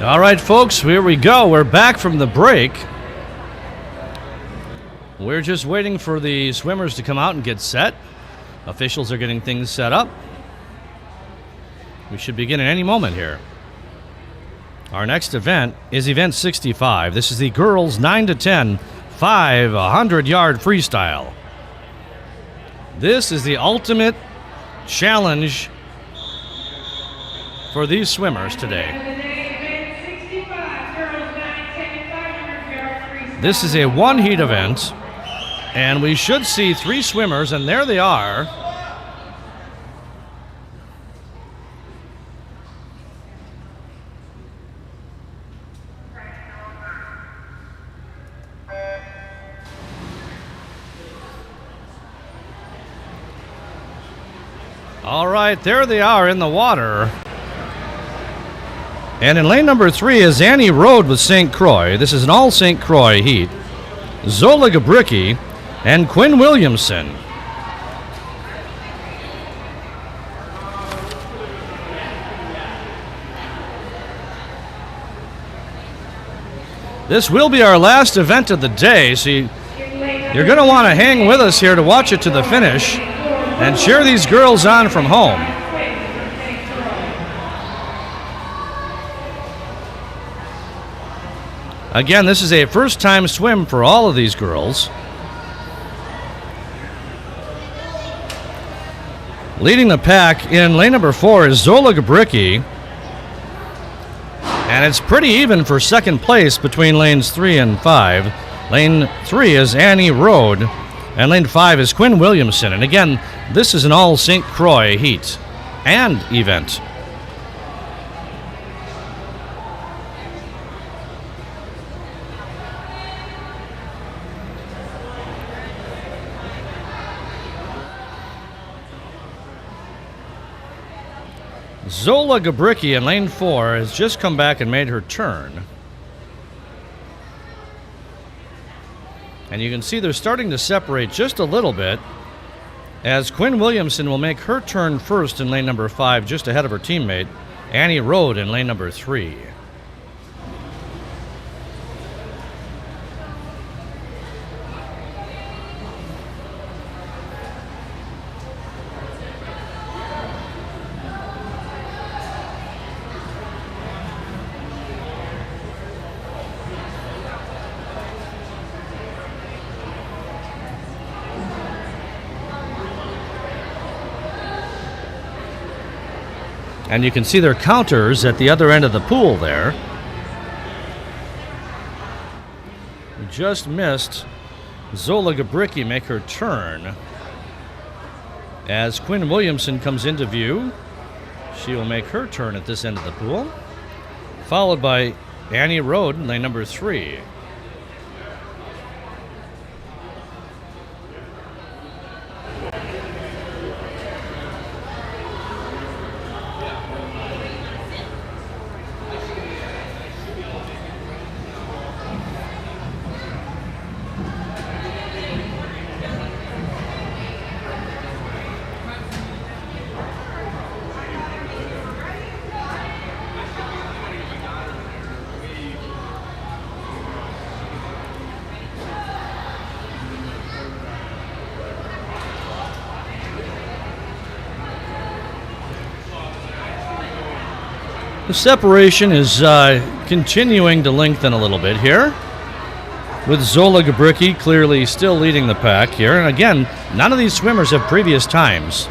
All right, folks, here we go. We're back from the break. We're just waiting for the swimmers to come out and get set. Officials are getting things set up. We should begin at any moment here. Our next event is event 65. This is the girls 9 to 10 500-yard freestyle. This is the ultimate challenge for these swimmers today. This is a one-heat event, and we should see 3 swimmers, and there they are. All right, there they are in the water. And in lane number 3 is Annie Rode with St. Croix. This is an all St. Croix heat. Zola Gabricki and Quinn Williamson. This will be our last event of the day, so you're going to want to hang with us here to watch it to the finish and cheer these girls on from home. Again, this is a first-time swim for all of these girls. Leading the pack in lane number 4 is Zola Gabricki. And it's pretty even for second place between lanes 3 and 5. Lane 3 is Annie Rode, and lane 5 is Quinn Williamson. And again, this is an all St. Croix heat and event. Zola Gabricki in lane 4 has just come back and made her turn. And you can see they're starting to separate just a little bit, as Quinn Williamson will make her turn first in lane number 5, just ahead of her teammate, Annie Rode, in lane number 3. And you can see their counters at the other end of the pool there. We just missed Zola Gabricki make her turn. As Quinn Williamson comes into view, she will make her turn at this end of the pool, followed by Annie Rode in lane number 3. The separation is continuing to lengthen a little bit here, with Zola Gabricki clearly still leading the pack here. And again, none of these swimmers have previous times,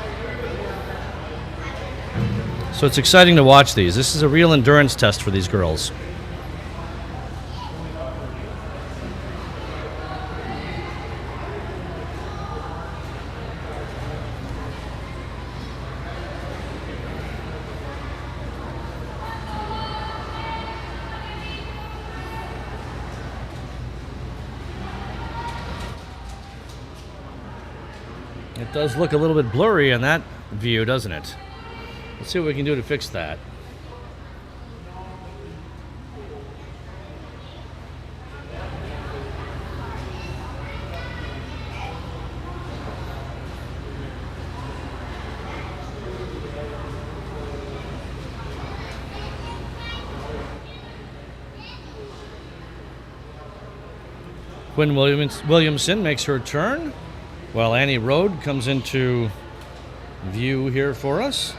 so it's exciting to watch these. This is a real endurance test for these girls. It does look a little bit blurry in that view, doesn't it? Let's see what we can do to fix that. Quinn Williamson makes her turn, while Annie Rode comes into view here for us.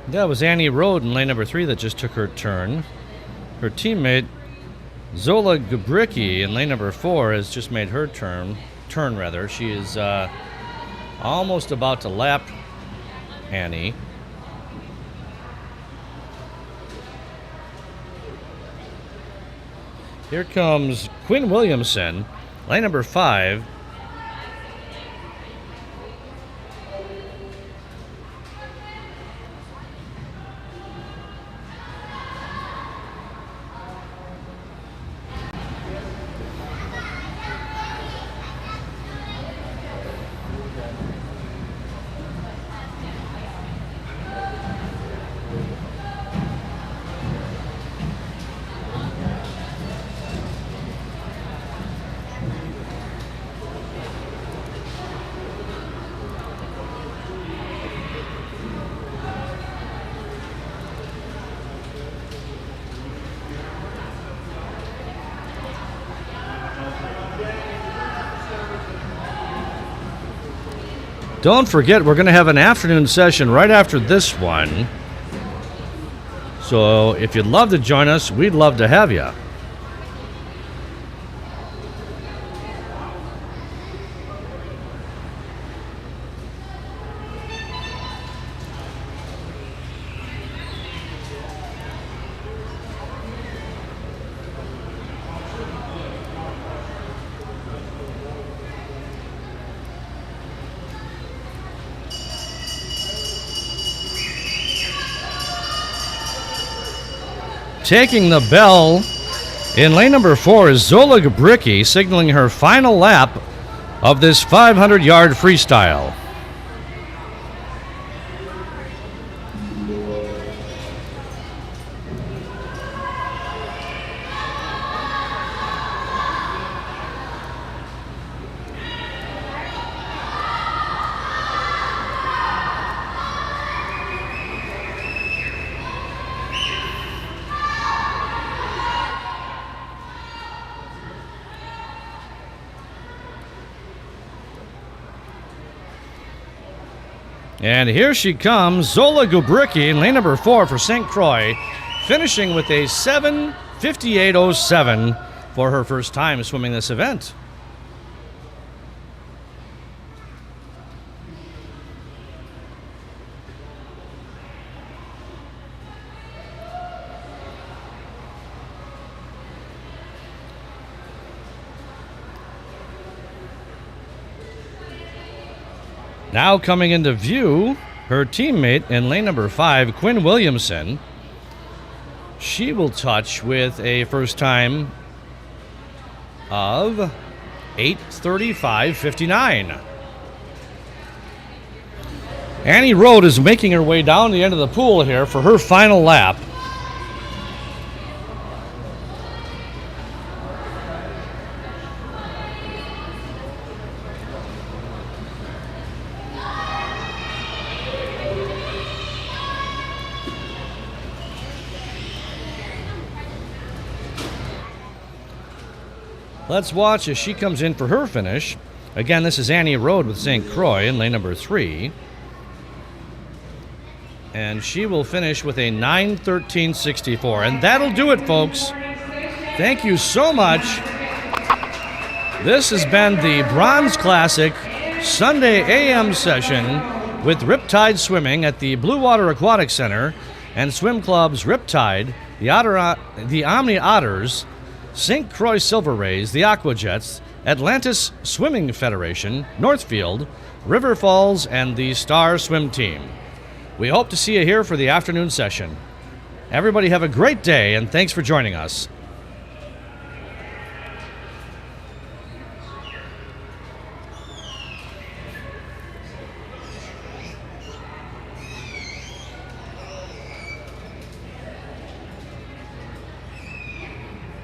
That was Annie Rode in lane number 3 that just took her turn. Her teammate, Zola Gabricki, in lane number 4 has just made her turn. She is almost about to lap Annie. Here comes Quinn Williamson, lane number 5. Don't forget, we're going to have an afternoon session right after this one. So if you'd love to join us, we'd love to have you. Taking the bell in lane number 4 is Zola Gabricki, signaling her final lap of this 500-yard freestyle. And here she comes, Zola Gabricki in lane number 4 for St. Croix, finishing with a 7:58.07 for her first time swimming this event. Now coming into view, her teammate in lane number 5, Quinn Williamson. She will touch with a first time of 8:35.59. Annie Rode is making her way down the end of the pool here for her final lap. Let's watch as she comes in for her finish. Again, this is Annie Rode with St. Croix in lane number 3. and she will finish with a 9:13.64. And that'll do it, folks. Thank you so much. This has been the Bronze Classic Sunday AM session with Riptide Swimming at the Blue Water Aquatic Center and swim clubs Riptide, the Omni Otters, St. Croix Silver Rays, the Aquajets, Atlantis Swimming Federation, Northfield, River Falls, and the Star Swim Team. We hope to see you here for the afternoon session. Everybody have a great day, and thanks for joining us.